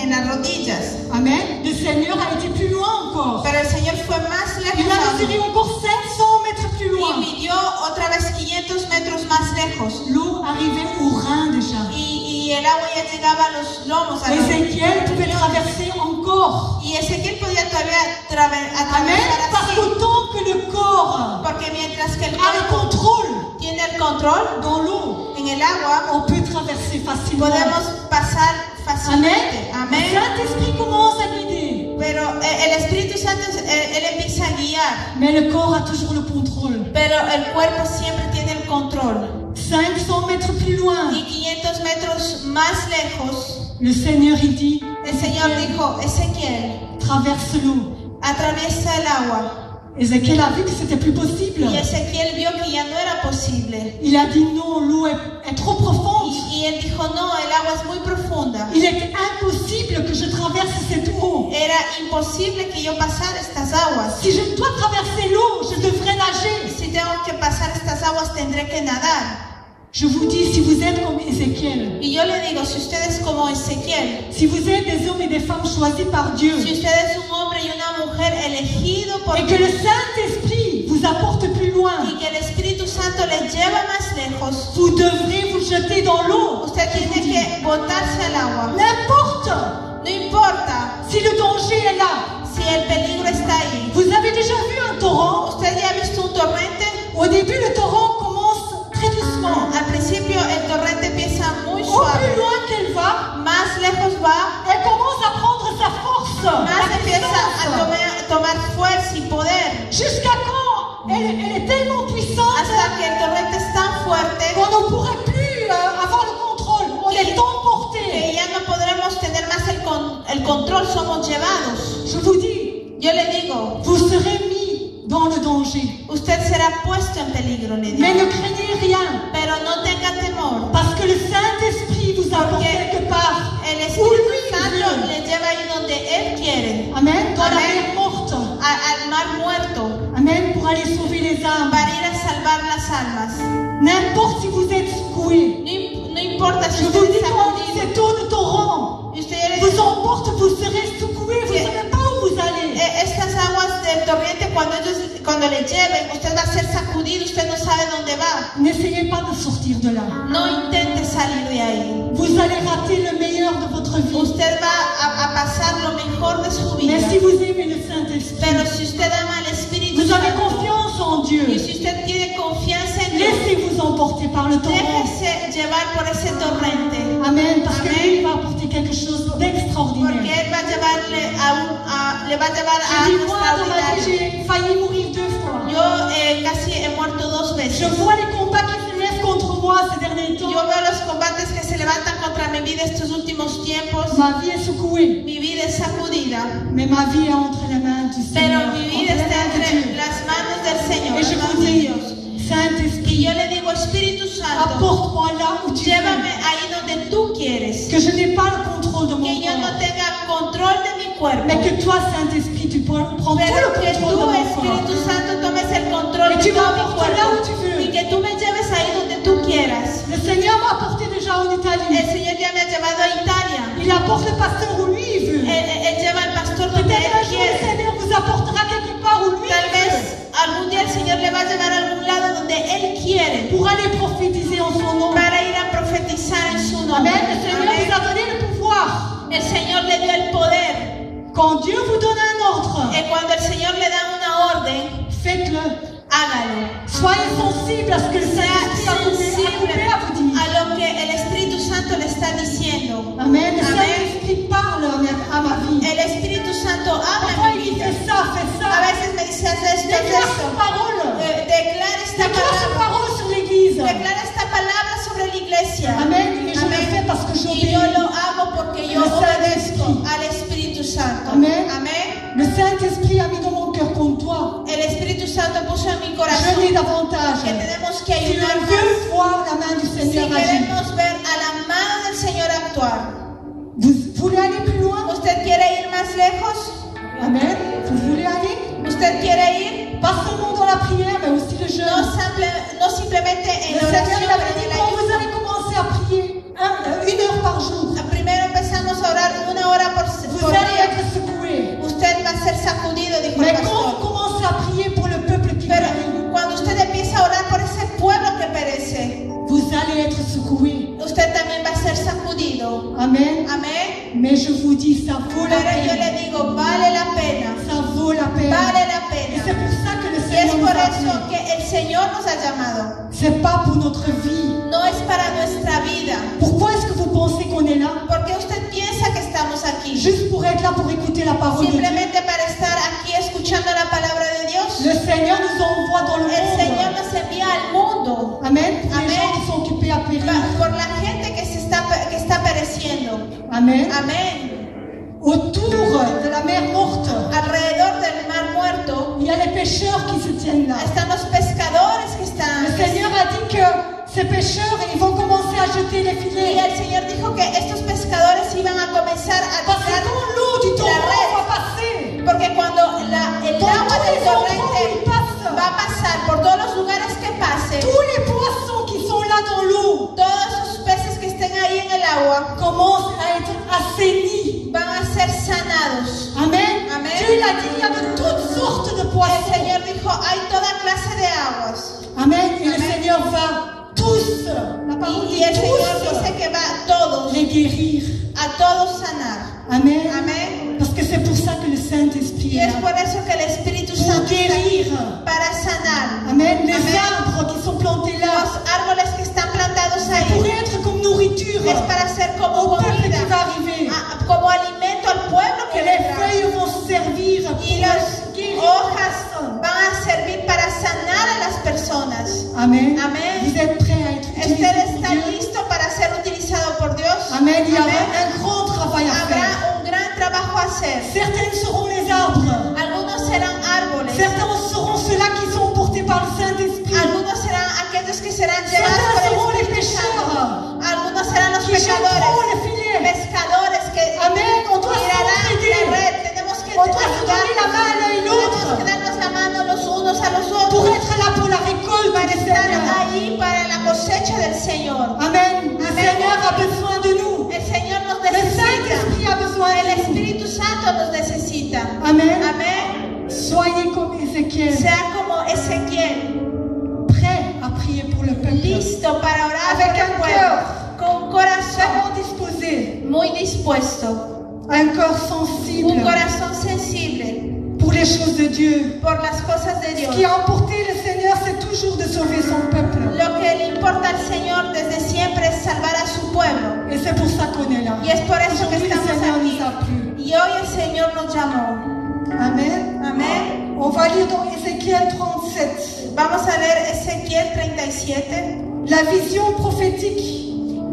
[SPEAKER 2] en las rodillas.
[SPEAKER 1] Amen. Le Seigneur a été plus loin encore.
[SPEAKER 2] Pero el Señor fue más
[SPEAKER 1] Il
[SPEAKER 2] lejos
[SPEAKER 1] a
[SPEAKER 2] aún.
[SPEAKER 1] mesuré encore 500 mètres plus
[SPEAKER 2] Y
[SPEAKER 1] loin.
[SPEAKER 2] midió otra vez 500 metros más lejos.
[SPEAKER 1] L'eau arrivait au rein déjà.
[SPEAKER 2] Y el agua ya llegaba a los lomos. A los
[SPEAKER 1] Ézéchiel pouvait traverser encore.
[SPEAKER 2] Y Ezequiel podía todavía
[SPEAKER 1] Amen.
[SPEAKER 2] atravesar
[SPEAKER 1] Parce
[SPEAKER 2] así.
[SPEAKER 1] qu'autant que le corps
[SPEAKER 2] Porque mientras que el
[SPEAKER 1] a le
[SPEAKER 2] cuerpo
[SPEAKER 1] contrôle
[SPEAKER 2] tiene el control
[SPEAKER 1] dans l'eau,
[SPEAKER 2] en el agua,
[SPEAKER 1] on peut traverser facilement.
[SPEAKER 2] podemos pasar
[SPEAKER 1] Amen.
[SPEAKER 2] fácilmente.
[SPEAKER 1] Le
[SPEAKER 2] Amén.
[SPEAKER 1] Saint-Esprit commence à guider.
[SPEAKER 2] Pero el Espíritu Santo, él empieza a guiar.
[SPEAKER 1] Mais le corps a toujours le contrôle.
[SPEAKER 2] Pero el cuerpo siempre tiene el control.
[SPEAKER 1] 500 mètres plus loin,
[SPEAKER 2] Y 500 metros más lejos,
[SPEAKER 1] le Seigneur il dit,
[SPEAKER 2] el Señor dijo, Ezequiel,
[SPEAKER 1] traverse l'eau.
[SPEAKER 2] atraviesa el agua.
[SPEAKER 1] Ézéchiel a vu que c'était plus possible.
[SPEAKER 2] Y Ezequiel vio que ya no era posible.
[SPEAKER 1] Il a dit non, l'eau est trop profonde.
[SPEAKER 2] Y él dijo, no, el agua es muy profunda.
[SPEAKER 1] Il est impossible que je traverse cette eau.
[SPEAKER 2] Era imposible que yo pasara estas aguas.
[SPEAKER 1] Si je dois traverser l'eau, je devrais nager.
[SPEAKER 2] Si tengo que pasar estas aguas, tendré que nadar.
[SPEAKER 1] Je vous dis, si vous êtes comme Ézéchiel,
[SPEAKER 2] Y yo le digo, si usted es como Ezequiel,
[SPEAKER 1] si vous êtes des hommes et des femmes choisis par Dieu,
[SPEAKER 2] si usted es un hombre y una mujer elegido por
[SPEAKER 1] et que
[SPEAKER 2] Dios,
[SPEAKER 1] le Saint-Esprit vous apporte plus loin,
[SPEAKER 2] y que el Espíritu Santo le lleva más lejos,
[SPEAKER 1] vous devrez vous jeter dans l'eau.
[SPEAKER 2] usted tiene que botarse al agua.
[SPEAKER 1] N'importe
[SPEAKER 2] No importa
[SPEAKER 1] si le danger est là.
[SPEAKER 2] si el peligro está ahí.
[SPEAKER 1] Vous avez déjà vu un torrent?
[SPEAKER 2] ¿Usted ya ha visto un torrente?
[SPEAKER 1] Au début, le torrent commence très doucement.
[SPEAKER 2] Al principio el torrente empieza muy
[SPEAKER 1] Au plus
[SPEAKER 2] suave.
[SPEAKER 1] loin qu'elle va,
[SPEAKER 2] Más lejos va,
[SPEAKER 1] elle commence à prendre sa force,
[SPEAKER 2] más
[SPEAKER 1] la
[SPEAKER 2] empieza a
[SPEAKER 1] puissance.
[SPEAKER 2] tomar fuerza y poder.
[SPEAKER 1] Jusqu'à quand elle est tellement puissante
[SPEAKER 2] Hasta que el torrente es tan fuerte
[SPEAKER 1] qu'on ne pourrait plus avoir le contrôle. On est
[SPEAKER 2] que
[SPEAKER 1] emporté.
[SPEAKER 2] ya no podremos tener más el control, somos llevados.
[SPEAKER 1] Je vous dis,
[SPEAKER 2] Yo le digo,
[SPEAKER 1] vous serez mis dans le danger.
[SPEAKER 2] usted será puesto en peligro, le
[SPEAKER 1] Mais
[SPEAKER 2] digo.
[SPEAKER 1] ne craignez rien,
[SPEAKER 2] Pero no tenga temor,
[SPEAKER 1] parce que le Saint-Esprit vous apporte
[SPEAKER 2] Porque
[SPEAKER 1] quelque part.
[SPEAKER 2] el
[SPEAKER 1] Où
[SPEAKER 2] Espíritu
[SPEAKER 1] lui
[SPEAKER 2] Santo
[SPEAKER 1] veut.
[SPEAKER 2] le lleva ahí donde Él quiere,
[SPEAKER 1] Amen. Dans la
[SPEAKER 2] Amen.
[SPEAKER 1] mer morte.
[SPEAKER 2] al mar muerto,
[SPEAKER 1] Amen. Pour aller sauver les âmes.
[SPEAKER 2] para ir a salvar las almas.
[SPEAKER 1] N'importe si vous êtes secoué.
[SPEAKER 2] No importa si
[SPEAKER 1] Je
[SPEAKER 2] usted
[SPEAKER 1] vous dis,
[SPEAKER 2] está
[SPEAKER 1] quand
[SPEAKER 2] hundido.
[SPEAKER 1] cette eau de torrent
[SPEAKER 2] Y usted ya le
[SPEAKER 1] vous
[SPEAKER 2] dice,
[SPEAKER 1] emporte, vous serez secoué, vous ne savez pas où vous allez.
[SPEAKER 2] estas aguas del torrente, cuando le lleven, usted va a ser sacudido, usted no sabe dónde va.
[SPEAKER 1] N'essayez pas de sortir de là.
[SPEAKER 2] No intente salir de ahí.
[SPEAKER 1] Vous allez rater le meilleur de votre vie.
[SPEAKER 2] Usted va a pasar lo mejor de su vida.
[SPEAKER 1] Mais si vous aimez le Saint-Esprit,
[SPEAKER 2] Pero si usted ama al Espíritu
[SPEAKER 1] vous avez
[SPEAKER 2] Santo
[SPEAKER 1] confiance en Dieu,
[SPEAKER 2] y si usted tiene confianza en Dios,
[SPEAKER 1] laissez-vous emporter par le torrent.
[SPEAKER 2] déjese llevar por ese torrente.
[SPEAKER 1] Amen. Parce que
[SPEAKER 2] Amen.
[SPEAKER 1] lui, il va apporter quelque chose
[SPEAKER 2] Porque
[SPEAKER 1] d'extraordinaire.
[SPEAKER 2] Él va a llevarle le va a llevar a
[SPEAKER 1] Je dis,
[SPEAKER 2] algo
[SPEAKER 1] moi, dans ma vie,
[SPEAKER 2] extraordinario.
[SPEAKER 1] j'ai failli mourir 2 fois.
[SPEAKER 2] Yo casi he muerto 2
[SPEAKER 1] Je
[SPEAKER 2] veces.
[SPEAKER 1] vois les combats qui se lèvent contre moi ces derniers temps.
[SPEAKER 2] Yo veo los combates que se levantan contra mi vida estos últimos tiempos.
[SPEAKER 1] Ma vie est secouée,
[SPEAKER 2] Mi vida es sacudida,
[SPEAKER 1] mais ma vie est entre les mains du Seigneur,
[SPEAKER 2] pero mi
[SPEAKER 1] entre
[SPEAKER 2] vida
[SPEAKER 1] les
[SPEAKER 2] está
[SPEAKER 1] mains de
[SPEAKER 2] entre
[SPEAKER 1] Dieu.
[SPEAKER 2] las manos del Señor,
[SPEAKER 1] Et je
[SPEAKER 2] las
[SPEAKER 1] vous
[SPEAKER 2] manos de
[SPEAKER 1] dis,
[SPEAKER 2] Dios.
[SPEAKER 1] Saint-Esprit,
[SPEAKER 2] Y yo le digo, Espíritu Santo,
[SPEAKER 1] apporte-moi là où tu
[SPEAKER 2] llévame
[SPEAKER 1] veux.
[SPEAKER 2] ahí donde tú quieres.
[SPEAKER 1] Que je n'ai pas le contrôle de mon
[SPEAKER 2] Que yo no
[SPEAKER 1] corps,
[SPEAKER 2] tenga control de mi cuerpo,
[SPEAKER 1] mais que toi, Saint-Esprit, tu prends tout
[SPEAKER 2] pero
[SPEAKER 1] le
[SPEAKER 2] que
[SPEAKER 1] contrôle de
[SPEAKER 2] tú,
[SPEAKER 1] mon
[SPEAKER 2] Espíritu
[SPEAKER 1] corps.
[SPEAKER 2] Santo, tomes el control
[SPEAKER 1] Et
[SPEAKER 2] de
[SPEAKER 1] tu
[SPEAKER 2] todo mi
[SPEAKER 1] m'apportes là où tu
[SPEAKER 2] cuerpo.
[SPEAKER 1] veux.
[SPEAKER 2] Y que tú me lleves ahí donde tú quieras.
[SPEAKER 1] Le Seigneur m'a apporté déjà en
[SPEAKER 2] El
[SPEAKER 1] Italie.
[SPEAKER 2] Señor ya me ha llevado a Italia.
[SPEAKER 1] Il apporte le pasteur où lui il veut.
[SPEAKER 2] Él lleva al pastor donde
[SPEAKER 1] Peut-être
[SPEAKER 2] Él
[SPEAKER 1] un jour le
[SPEAKER 2] quiere.
[SPEAKER 1] Seigneur vous vous apportera quelque part où lui
[SPEAKER 2] Tal
[SPEAKER 1] veut,
[SPEAKER 2] vez algún día el Señor le va a llevar a algún lado donde Él quiere
[SPEAKER 1] pour aller prophétiser en son nom.
[SPEAKER 2] para ir a profetizar en su nombre.
[SPEAKER 1] Amen. Le Seigneur
[SPEAKER 2] Amén.
[SPEAKER 1] vous a donné le pouvoir.
[SPEAKER 2] El Señor le dio el poder.
[SPEAKER 1] Quand Dieu vous donne un ordre,
[SPEAKER 2] Y cuando el Señor le da una orden,
[SPEAKER 1] faites-le.
[SPEAKER 2] hágalo.
[SPEAKER 1] Soyez sensible à ce que le Saint-Esprit a coupé à vous dire.
[SPEAKER 2] A lo que el Espíritu Santo le está diciendo.
[SPEAKER 1] Amen. Le
[SPEAKER 2] Amen.
[SPEAKER 1] Saint-Esprit parle à ma vie.
[SPEAKER 2] El Espíritu Santo habla
[SPEAKER 1] Parfois,
[SPEAKER 2] en
[SPEAKER 1] il
[SPEAKER 2] mi
[SPEAKER 1] dit
[SPEAKER 2] vida.
[SPEAKER 1] fais ça, fais
[SPEAKER 2] A
[SPEAKER 1] ça.
[SPEAKER 2] veces me dice haz esto, haz
[SPEAKER 1] Déclare
[SPEAKER 2] esto.
[SPEAKER 1] cette parole.
[SPEAKER 2] Declara esta
[SPEAKER 1] Déclare cette
[SPEAKER 2] palabra.
[SPEAKER 1] parole sur l'Église.
[SPEAKER 2] Declara esta palabra sobre la iglesia.
[SPEAKER 1] Amen. Et je le fais parce que
[SPEAKER 2] Y
[SPEAKER 1] j'obéis.
[SPEAKER 2] yo lo hago porque yo
[SPEAKER 1] Le
[SPEAKER 2] obedezco
[SPEAKER 1] Saint-Esprit.
[SPEAKER 2] al Espíritu Santo.
[SPEAKER 1] Amen.
[SPEAKER 2] Amén.
[SPEAKER 1] Le Saint-Esprit a mis dans mon cœur comme toi.
[SPEAKER 2] El Espíritu Santo puso en mi
[SPEAKER 1] Je
[SPEAKER 2] corazón
[SPEAKER 1] l'ai davantage.
[SPEAKER 2] que tenemos que
[SPEAKER 1] Si on
[SPEAKER 2] ayudarnos.
[SPEAKER 1] veut voir la main du
[SPEAKER 2] Si
[SPEAKER 1] Seigneur agir.
[SPEAKER 2] queremos ver a la mano del Señor actuar.
[SPEAKER 1] Vous voulez aller plus loin?
[SPEAKER 2] ¿Usted quiere ir más lejos?
[SPEAKER 1] Amen. Vous voulez aller?
[SPEAKER 2] ¿Usted quiere ir?
[SPEAKER 1] Pas seulement dans la prière, mais aussi le jeûne.
[SPEAKER 2] No simplemente en
[SPEAKER 1] Le
[SPEAKER 2] la
[SPEAKER 1] Seigneur
[SPEAKER 2] oración,
[SPEAKER 1] il avait
[SPEAKER 2] pero en
[SPEAKER 1] dit
[SPEAKER 2] el
[SPEAKER 1] quand vous
[SPEAKER 2] ayuno.
[SPEAKER 1] allez commencer à prier 1 heure par jour,
[SPEAKER 2] Primero empezamos a orar 1 hora
[SPEAKER 1] vous
[SPEAKER 2] por
[SPEAKER 1] allez
[SPEAKER 2] día.
[SPEAKER 1] être secoués.
[SPEAKER 2] Usted va a ser sacudido, dijo
[SPEAKER 1] Mais
[SPEAKER 2] el
[SPEAKER 1] quand vous
[SPEAKER 2] pastor.
[SPEAKER 1] commencez à prier pour le peuple qui
[SPEAKER 2] Pero
[SPEAKER 1] périt,
[SPEAKER 2] cuando usted empieza a orar por ese pueblo que perece,
[SPEAKER 1] vous allez être secoués.
[SPEAKER 2] usted también va a ser sacudido.
[SPEAKER 1] Amen.
[SPEAKER 2] Amén.
[SPEAKER 1] Mais je vous dis, ça vaut la
[SPEAKER 2] Pero yo le
[SPEAKER 1] peine.
[SPEAKER 2] digo, vale la pena.
[SPEAKER 1] Ça vaut la peine.
[SPEAKER 2] Vale la
[SPEAKER 1] Et
[SPEAKER 2] pena.
[SPEAKER 1] c'est pour ça que le
[SPEAKER 2] Y es
[SPEAKER 1] Seigneur nous
[SPEAKER 2] por
[SPEAKER 1] a
[SPEAKER 2] eso
[SPEAKER 1] appelés.
[SPEAKER 2] que el Señor nos ha llamado.
[SPEAKER 1] C'est pas pour notre vie.
[SPEAKER 2] No es para nuestra vida.
[SPEAKER 1] Pourquoi est-ce que vous pensez qu'on est là?
[SPEAKER 2] ¿Por qué usted piensa que estamos aquí?
[SPEAKER 1] Juste pour être là, pour écouter la parole de Dieu.
[SPEAKER 2] Simplemente para estar aquí escuchando la palabra de Dios.
[SPEAKER 1] Le Seigneur nous envoie dans le
[SPEAKER 2] El Señor
[SPEAKER 1] monde.
[SPEAKER 2] nos envía al mundo.
[SPEAKER 1] Amen. Pour les
[SPEAKER 2] Amen.
[SPEAKER 1] gens qui sont occupés à périr.
[SPEAKER 2] Por la gente que está pereciendo.
[SPEAKER 1] Amen.
[SPEAKER 2] Amén.
[SPEAKER 1] Autour de la mer morte,
[SPEAKER 2] Alrededor del mar muerto
[SPEAKER 1] il y a les pêcheurs qui se tiennent là.
[SPEAKER 2] están los pescadores que están.
[SPEAKER 1] Le Seigneur a dit que ces pêcheurs, ils vont commencer à jeter les
[SPEAKER 2] Y
[SPEAKER 1] filets.
[SPEAKER 2] el Señor dijo que estos pescadores iban a comenzar a
[SPEAKER 1] Parce que
[SPEAKER 2] tirar
[SPEAKER 1] quand l'eau du
[SPEAKER 2] la
[SPEAKER 1] torrent
[SPEAKER 2] red.
[SPEAKER 1] va passer,
[SPEAKER 2] Porque cuando el
[SPEAKER 1] dans
[SPEAKER 2] agua
[SPEAKER 1] tous
[SPEAKER 2] del
[SPEAKER 1] les endroits où
[SPEAKER 2] torrente
[SPEAKER 1] il passe,
[SPEAKER 2] va a pasar por todos los lugares que pase,
[SPEAKER 1] tous les poissons qui sont là dans l'eau
[SPEAKER 2] todos esos peces que estén ahí en el agua
[SPEAKER 1] commencent à être assainis.
[SPEAKER 2] van a ser sanados.
[SPEAKER 1] Amen.
[SPEAKER 2] Amen.
[SPEAKER 1] Dieu il a dit il y a de toutes sortes de
[SPEAKER 2] El
[SPEAKER 1] poissons.
[SPEAKER 2] Señor dijo, hay toda clase de aguas.
[SPEAKER 1] Amen. Et le
[SPEAKER 2] Amen.
[SPEAKER 1] Seigneur va tous, la parole dit
[SPEAKER 2] Y el Señor
[SPEAKER 1] tous,
[SPEAKER 2] dice que va a todos,
[SPEAKER 1] les guérir.
[SPEAKER 2] a todos sanar.
[SPEAKER 1] Amen.
[SPEAKER 2] Amén.
[SPEAKER 1] Parce que c'est pour ça que le Saint-Esprit
[SPEAKER 2] Y
[SPEAKER 1] est
[SPEAKER 2] es
[SPEAKER 1] là.
[SPEAKER 2] por eso que el Espíritu
[SPEAKER 1] Pour
[SPEAKER 2] Santo está
[SPEAKER 1] guérir.
[SPEAKER 2] aquí para sanar.
[SPEAKER 1] Amen. Les
[SPEAKER 2] Amen.
[SPEAKER 1] arbres qui sont plantés là,
[SPEAKER 2] Los árboles que están plantados
[SPEAKER 1] pour
[SPEAKER 2] ahí
[SPEAKER 1] être comme nourriture
[SPEAKER 2] es para ser como
[SPEAKER 1] au peuple qui
[SPEAKER 2] comida,
[SPEAKER 1] va arriver.
[SPEAKER 2] como alimento al pueblo
[SPEAKER 1] Que
[SPEAKER 2] que
[SPEAKER 1] les
[SPEAKER 2] vendrá.
[SPEAKER 1] feuilles vont servir pour
[SPEAKER 2] Y las
[SPEAKER 1] guérir.
[SPEAKER 2] hojas van a servir para sanar a las personas.
[SPEAKER 1] Amen.
[SPEAKER 2] Amen.
[SPEAKER 1] Vous êtes prêts à être utilisés
[SPEAKER 2] Usted
[SPEAKER 1] pour
[SPEAKER 2] está
[SPEAKER 1] Dieu?
[SPEAKER 2] listo para ser utilizado por Dios.
[SPEAKER 1] Amen. Il y aura
[SPEAKER 2] Amen.
[SPEAKER 1] un grand travail à faire.
[SPEAKER 2] Habrá un gran trabajo a hacer.
[SPEAKER 1] Certaines seront les arbres.
[SPEAKER 2] Algunos serán árboles.
[SPEAKER 1] Certains seront ceux-là qui sont portés par le Saint-Esprit.
[SPEAKER 2] Algunos serán aquellos que serán llevados
[SPEAKER 1] Certains
[SPEAKER 2] por
[SPEAKER 1] seront
[SPEAKER 2] el
[SPEAKER 1] les
[SPEAKER 2] Espíritu Santo.
[SPEAKER 1] pêcheurs
[SPEAKER 2] Algunos serán los
[SPEAKER 1] qui jetteront
[SPEAKER 2] pescadores.
[SPEAKER 1] les filets.
[SPEAKER 2] Pescadores que
[SPEAKER 1] Amen. On doit
[SPEAKER 2] tirarán
[SPEAKER 1] s'entraider.
[SPEAKER 2] la red. Tenemos que
[SPEAKER 1] On doit se donner la main l'un et
[SPEAKER 2] Tenemos
[SPEAKER 1] l'autre
[SPEAKER 2] que darnos la mano los unos a los
[SPEAKER 1] pour
[SPEAKER 2] otros
[SPEAKER 1] être là pour la récolte
[SPEAKER 2] para
[SPEAKER 1] du
[SPEAKER 2] estar
[SPEAKER 1] Seigneur.
[SPEAKER 2] ahí para la cosecha del Señor.
[SPEAKER 1] Amen. Le
[SPEAKER 2] Amen.
[SPEAKER 1] Seigneur a besoin de nous.
[SPEAKER 2] El Señor nos
[SPEAKER 1] Le
[SPEAKER 2] necesita.
[SPEAKER 1] Saint-Esprit a besoin
[SPEAKER 2] El
[SPEAKER 1] de nous.
[SPEAKER 2] Espíritu Santo nos necesita.
[SPEAKER 1] Amen.
[SPEAKER 2] Amén.
[SPEAKER 1] Soyez comme Ézéchiel,
[SPEAKER 2] Sea como Ezequiel,
[SPEAKER 1] prêts à prier pour le peuple.
[SPEAKER 2] listo para orar
[SPEAKER 1] Avec
[SPEAKER 2] por el
[SPEAKER 1] un
[SPEAKER 2] pueblo,
[SPEAKER 1] cœur
[SPEAKER 2] con un corazón
[SPEAKER 1] Vraiment disposé,
[SPEAKER 2] muy dispuesto,
[SPEAKER 1] un cœur
[SPEAKER 2] un
[SPEAKER 1] sensible
[SPEAKER 2] corazón sensible
[SPEAKER 1] pour les choses de Dieu.
[SPEAKER 2] por las cosas de
[SPEAKER 1] Ce
[SPEAKER 2] Dios.
[SPEAKER 1] qui a emporté le Seigneur, c'est toujours de sauver son peuple.
[SPEAKER 2] Lo que le importa al Señor desde siempre es salvar a su pueblo.
[SPEAKER 1] Et c'est pour ça qu'on est là.
[SPEAKER 2] Y es por eso que
[SPEAKER 1] Aujourd'hui, le
[SPEAKER 2] estamos
[SPEAKER 1] Seigneur
[SPEAKER 2] aquí.
[SPEAKER 1] nous a plu.
[SPEAKER 2] Y hoy el Señor nos llamó.
[SPEAKER 1] Amen.
[SPEAKER 2] Amén.
[SPEAKER 1] On va lire dans Ézéchiel 37.
[SPEAKER 2] Vamos a leer Ezequiel 37,
[SPEAKER 1] La vision prophétique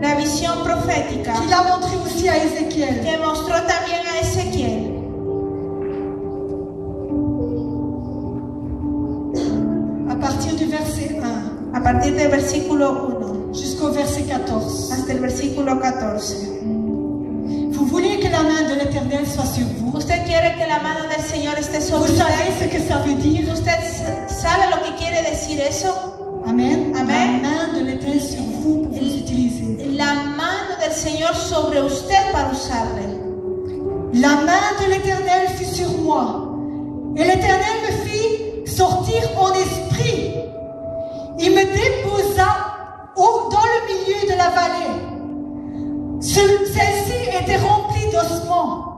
[SPEAKER 2] la visión profética
[SPEAKER 1] qu'il a montrée aussi à Ézéchiel.
[SPEAKER 2] que mostró también a Ezequiel.
[SPEAKER 1] À partir du verset 1
[SPEAKER 2] A partir del versículo 1
[SPEAKER 1] jusqu'au verset 14.
[SPEAKER 2] hasta el versículo 14.
[SPEAKER 1] Vous voulez que la main de l'Éternel soit sur vous?
[SPEAKER 2] ¿Usted quiere que la mano del Señor esté
[SPEAKER 1] Vous
[SPEAKER 2] sobre
[SPEAKER 1] savez
[SPEAKER 2] usted?
[SPEAKER 1] ce que ça veut dire?
[SPEAKER 2] ¿Usted sabe lo que quiere decir eso?
[SPEAKER 1] Amen.
[SPEAKER 2] Amen.
[SPEAKER 1] La main de l'Éternel sur vous pour vous utiliser.
[SPEAKER 2] La mano del Señor sobre usted para usarle.
[SPEAKER 1] La main de l'Éternel fut sur moi, Et l'Éternel me fit sortir en esprit. Il me déposa dans le milieu de la vallée. Celle-ci était remplie d'ossements.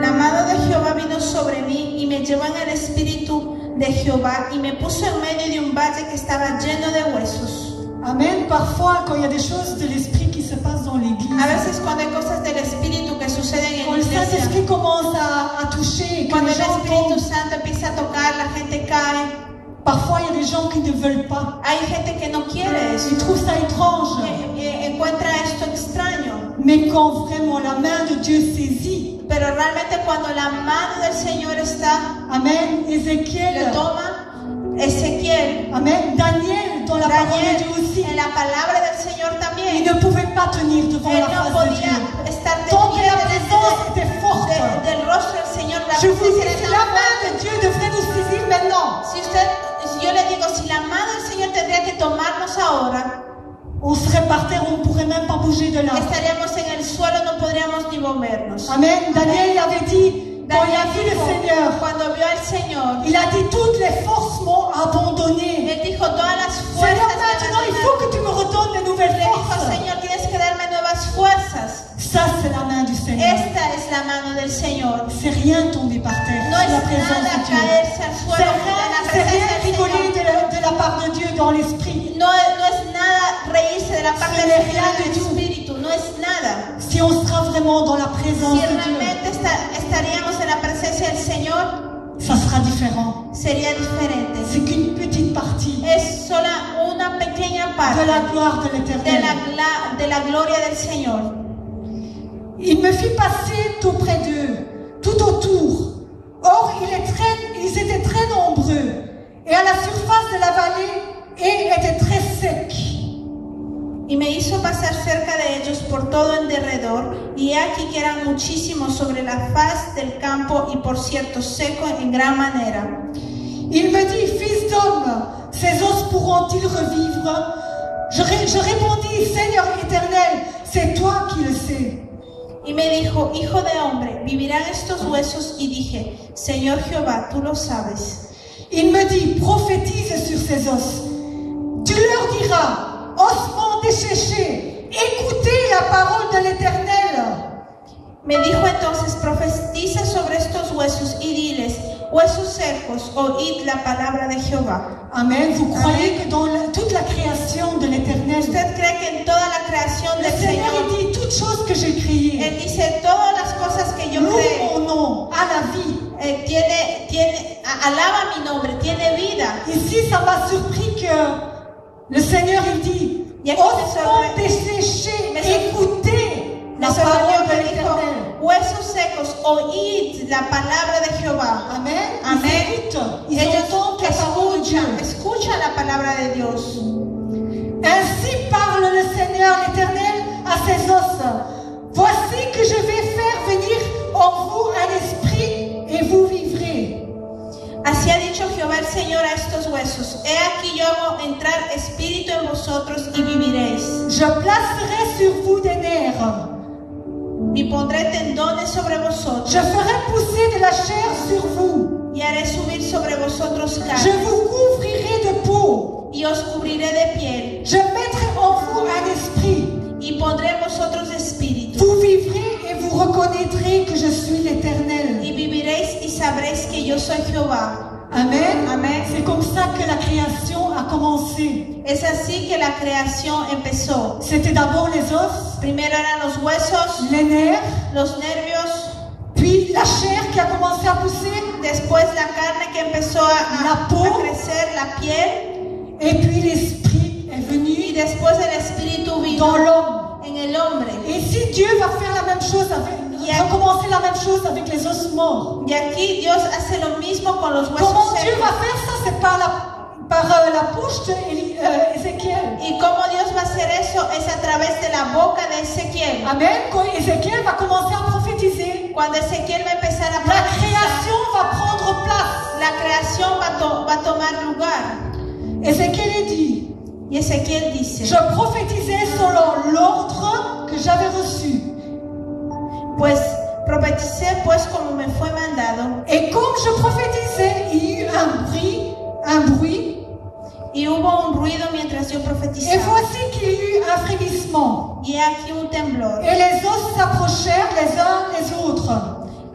[SPEAKER 2] La mano de Jehová vino sobre mí y me llevó en el espíritu de Jehová y me puso en medio de un valle que estaba lleno de huesos.
[SPEAKER 1] Amen. Parfois, quand il y a des choses de l'esprit qui se passent dans l'église,
[SPEAKER 2] A veces cuando hay cosas del espíritu que suceden en
[SPEAKER 1] quand
[SPEAKER 2] la
[SPEAKER 1] le
[SPEAKER 2] iglesia,
[SPEAKER 1] Saint-Esprit commence à toucher, que
[SPEAKER 2] cuando
[SPEAKER 1] les
[SPEAKER 2] el
[SPEAKER 1] gens
[SPEAKER 2] Espíritu
[SPEAKER 1] tombent,
[SPEAKER 2] Santo empieza a tocar, la gente cae.
[SPEAKER 1] parfois il y a des gens qui ne veulent pas.
[SPEAKER 2] Hay gente que no quiere eso,
[SPEAKER 1] Ils trouvent ça étrange.
[SPEAKER 2] encuentra esto extraño.
[SPEAKER 1] Mais quand vraiment la main de Dieu saisit,
[SPEAKER 2] Pero realmente cuando la mano del Señor está,
[SPEAKER 1] Amen,
[SPEAKER 2] le
[SPEAKER 1] Ézéchiel,
[SPEAKER 2] toma. Ezequiel,
[SPEAKER 1] Amen, Daniel, dans la parole de Dieu aussi,
[SPEAKER 2] en la palabra del Señor
[SPEAKER 1] il
[SPEAKER 2] también,
[SPEAKER 1] ne pouvait pas tenir devant
[SPEAKER 2] él
[SPEAKER 1] la
[SPEAKER 2] no
[SPEAKER 1] face de
[SPEAKER 2] podía
[SPEAKER 1] Dieu.
[SPEAKER 2] estar de
[SPEAKER 1] Tant que
[SPEAKER 2] pie
[SPEAKER 1] la présence était forte.
[SPEAKER 2] del rostro del Señor. La
[SPEAKER 1] Je vous dis,
[SPEAKER 2] presencia
[SPEAKER 1] si
[SPEAKER 2] era
[SPEAKER 1] la
[SPEAKER 2] tan
[SPEAKER 1] main
[SPEAKER 2] fuerte.
[SPEAKER 1] de Dieu devrait nous saisir maintenant,
[SPEAKER 2] Si yo le digo, si la mano del Señor tendría que tomarnos ahora,
[SPEAKER 1] on serait par terre, on ne pourrait même pas bouger de là.
[SPEAKER 2] estaríamos en el suelo, no podríamos ni movernos.
[SPEAKER 1] Amen. Daniel il avait dit, quand il a vu le Seigneur,
[SPEAKER 2] Cuando vio al Señor,
[SPEAKER 1] il a dit, toutes les forces m'ont abandonné.
[SPEAKER 2] él dijo, todas las
[SPEAKER 1] Seigneur,
[SPEAKER 2] fuerzas me
[SPEAKER 1] maintenant, il faut que tu me redonnes de nouvelles
[SPEAKER 2] Le dijo,
[SPEAKER 1] forces.
[SPEAKER 2] Señor, tienes que darme nuevas fuerzas.
[SPEAKER 1] Ça, c'est la main du Seigneur.
[SPEAKER 2] Esta es la mano del Señor.
[SPEAKER 1] C'est rien tomber par terre.
[SPEAKER 2] No
[SPEAKER 1] C'est
[SPEAKER 2] es
[SPEAKER 1] la présence
[SPEAKER 2] nada
[SPEAKER 1] de Dieu.
[SPEAKER 2] caerse al
[SPEAKER 1] C'est
[SPEAKER 2] suelo de la
[SPEAKER 1] rien
[SPEAKER 2] presencia del
[SPEAKER 1] rigoler
[SPEAKER 2] Señor.
[SPEAKER 1] de la part de Dieu dans l'esprit.
[SPEAKER 2] No es nada reírse de la parte
[SPEAKER 1] Ce
[SPEAKER 2] del
[SPEAKER 1] n'est
[SPEAKER 2] Señor
[SPEAKER 1] rien
[SPEAKER 2] del
[SPEAKER 1] du tout.
[SPEAKER 2] Espíritu. No es nada.
[SPEAKER 1] Si on sera vraiment dans la présence
[SPEAKER 2] Si
[SPEAKER 1] de Dieu,
[SPEAKER 2] realmente estaríamos en la presencia del Señor,
[SPEAKER 1] ça sera différent.
[SPEAKER 2] sería diferente.
[SPEAKER 1] C'est qu'une petite partie
[SPEAKER 2] Es solo una pequeña parte
[SPEAKER 1] de la gloire de
[SPEAKER 2] de
[SPEAKER 1] l'Éternel.
[SPEAKER 2] de la gloria del Señor.
[SPEAKER 1] Il me fit passer auprès d'eux, tout autour. Or, ils étaient très nombreux, et à la surface de la vallée, et étaient très secs.
[SPEAKER 2] Y me hizo pasar cerca de ellos por todo en derredor, y he aquí que eran muchísimos sobre la faz del campo, y por cierto seco en gran manera.
[SPEAKER 1] Il me dit, fils d'homme, ces os pourront-ils revivre? Je répondis, Seigneur éternel, c'est toi qui le sais.
[SPEAKER 2] Y me dijo, hijo de hombre, ¿vivirán estos huesos? Y dije, Señor Jehová, tú lo sabes.
[SPEAKER 1] Il me dit, prophétise sur ces os. Tu leur diras, ossements desséchés, écoutez la parole de l'Éternel.
[SPEAKER 2] Me dijo entonces, profetiza sobre estos huesos y diles, huesos secos, oíd la palabra de Jehová.
[SPEAKER 1] Amen. Vous croyez que dans toute la création de l'Éternel,
[SPEAKER 2] ¿Usted cree que en toda la creación
[SPEAKER 1] le
[SPEAKER 2] del
[SPEAKER 1] Seigneur
[SPEAKER 2] Señor,
[SPEAKER 1] il dit toutes choses que j'ai créées,
[SPEAKER 2] Él dice todas las cosas que yo
[SPEAKER 1] loue
[SPEAKER 2] creo,
[SPEAKER 1] mon nom à la vie.
[SPEAKER 2] Alaba mi nombre, tiene vida?
[SPEAKER 1] Ici, ça m'a surpris que le Seigneur il dit,
[SPEAKER 2] Y aquí
[SPEAKER 1] ossements desséchés, écoutez la
[SPEAKER 2] Me
[SPEAKER 1] parole
[SPEAKER 2] sorprendió
[SPEAKER 1] de
[SPEAKER 2] que dijo,
[SPEAKER 1] l'Éternel.
[SPEAKER 2] huesos secos, oíd la palabra de Jehová.
[SPEAKER 1] Amen.
[SPEAKER 2] Amen.
[SPEAKER 1] Ils écoutent. Ils
[SPEAKER 2] Ellos
[SPEAKER 1] entendent la parole de Dieu.
[SPEAKER 2] escuchan la palabra de Dios.
[SPEAKER 1] Ainsi parle le Seigneur l'Éternel à ses os. Voici que je vais faire venir en vous un esprit et vous vivrez.
[SPEAKER 2] Así ha dicho Jehová el Señor a estos huesos. He aquí yo hago entrar espíritu en vosotros y viviréis.
[SPEAKER 1] Je placerai sur vous des nerfs.
[SPEAKER 2] Y pondré tendones sobre vosotros.
[SPEAKER 1] Je ferai pousser de la chair sur vous.
[SPEAKER 2] Y haré subir sobre vosotros
[SPEAKER 1] Je
[SPEAKER 2] carne.
[SPEAKER 1] vous couvrirai de peau.
[SPEAKER 2] Y os cubriré de piel.
[SPEAKER 1] Je mettrai en vous un esprit.
[SPEAKER 2] Y pondré en vosotros espíritu.
[SPEAKER 1] Vous vivrez et vous reconnaîtrez que je suis l'Éternel.
[SPEAKER 2] Y viviréis y sabréis que yo soy Jehová.
[SPEAKER 1] Amen.
[SPEAKER 2] Amen.
[SPEAKER 1] C'est comme ça que la création a commencé.
[SPEAKER 2] Es así que la creación empezó.
[SPEAKER 1] C'était d'abord les os,
[SPEAKER 2] Primero eran los huesos,
[SPEAKER 1] les nerfs,
[SPEAKER 2] los nervios,
[SPEAKER 1] puis la chair qui a commencé à pousser,
[SPEAKER 2] después la carne que empezó
[SPEAKER 1] La peau.
[SPEAKER 2] a crecer, la piel,
[SPEAKER 1] et puis l'esprit est
[SPEAKER 2] y
[SPEAKER 1] venu
[SPEAKER 2] después el espíritu vino
[SPEAKER 1] dans l'homme.
[SPEAKER 2] en el hombre.
[SPEAKER 1] Et si Dieu va faire la même chose recommencer la même chose avec les os morts,
[SPEAKER 2] Y aquí Dios hace lo mismo con los huesos
[SPEAKER 1] comment Dieu
[SPEAKER 2] secos.
[SPEAKER 1] va faire ça? C'est par la bouche d'Ézéchiel.
[SPEAKER 2] Y cómo Dios va a hacer eso es a través de la boca de Ezequiel.
[SPEAKER 1] Amen. Quand Ézéchiel va commencer à prophétiser,
[SPEAKER 2] Cuando Ezequiel va a empezar a
[SPEAKER 1] la
[SPEAKER 2] profetizar,
[SPEAKER 1] création va prendre place.
[SPEAKER 2] la creación va a tomar lugar.
[SPEAKER 1] Ézéchiel dit,
[SPEAKER 2] Y Ezequiel dice,
[SPEAKER 1] je prophétisais selon l'ordre que j'avais reçu.
[SPEAKER 2] pues Profeticé pues como me fue mandado,
[SPEAKER 1] Et comme je prophétisais, il y eut un bruit,
[SPEAKER 2] y hubo un ruido mientras yo
[SPEAKER 1] et
[SPEAKER 2] profetizaba,
[SPEAKER 1] voici qu'il y eut un frémissement.
[SPEAKER 2] y aquí un temblor,
[SPEAKER 1] Et les os s'approchèrent les uns les autres.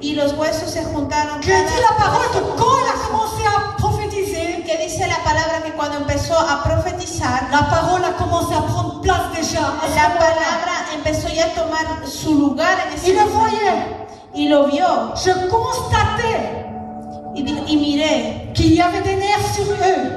[SPEAKER 2] y los huesos se juntaron.
[SPEAKER 1] Que dit la parole que quand il a commencé à prophétiser,
[SPEAKER 2] Que dice la palabra que cuando empezó a profetizar,
[SPEAKER 1] la parole a commencé à prendre place déjà. À ce
[SPEAKER 2] la
[SPEAKER 1] moment-là.
[SPEAKER 2] palabra empezó ya a tomar su lugar en ese
[SPEAKER 1] Il le
[SPEAKER 2] momento.
[SPEAKER 1] voyait.
[SPEAKER 2] Y lo vio,
[SPEAKER 1] Je constatais
[SPEAKER 2] y miré,
[SPEAKER 1] qu'il y avait des nerfs sur eux.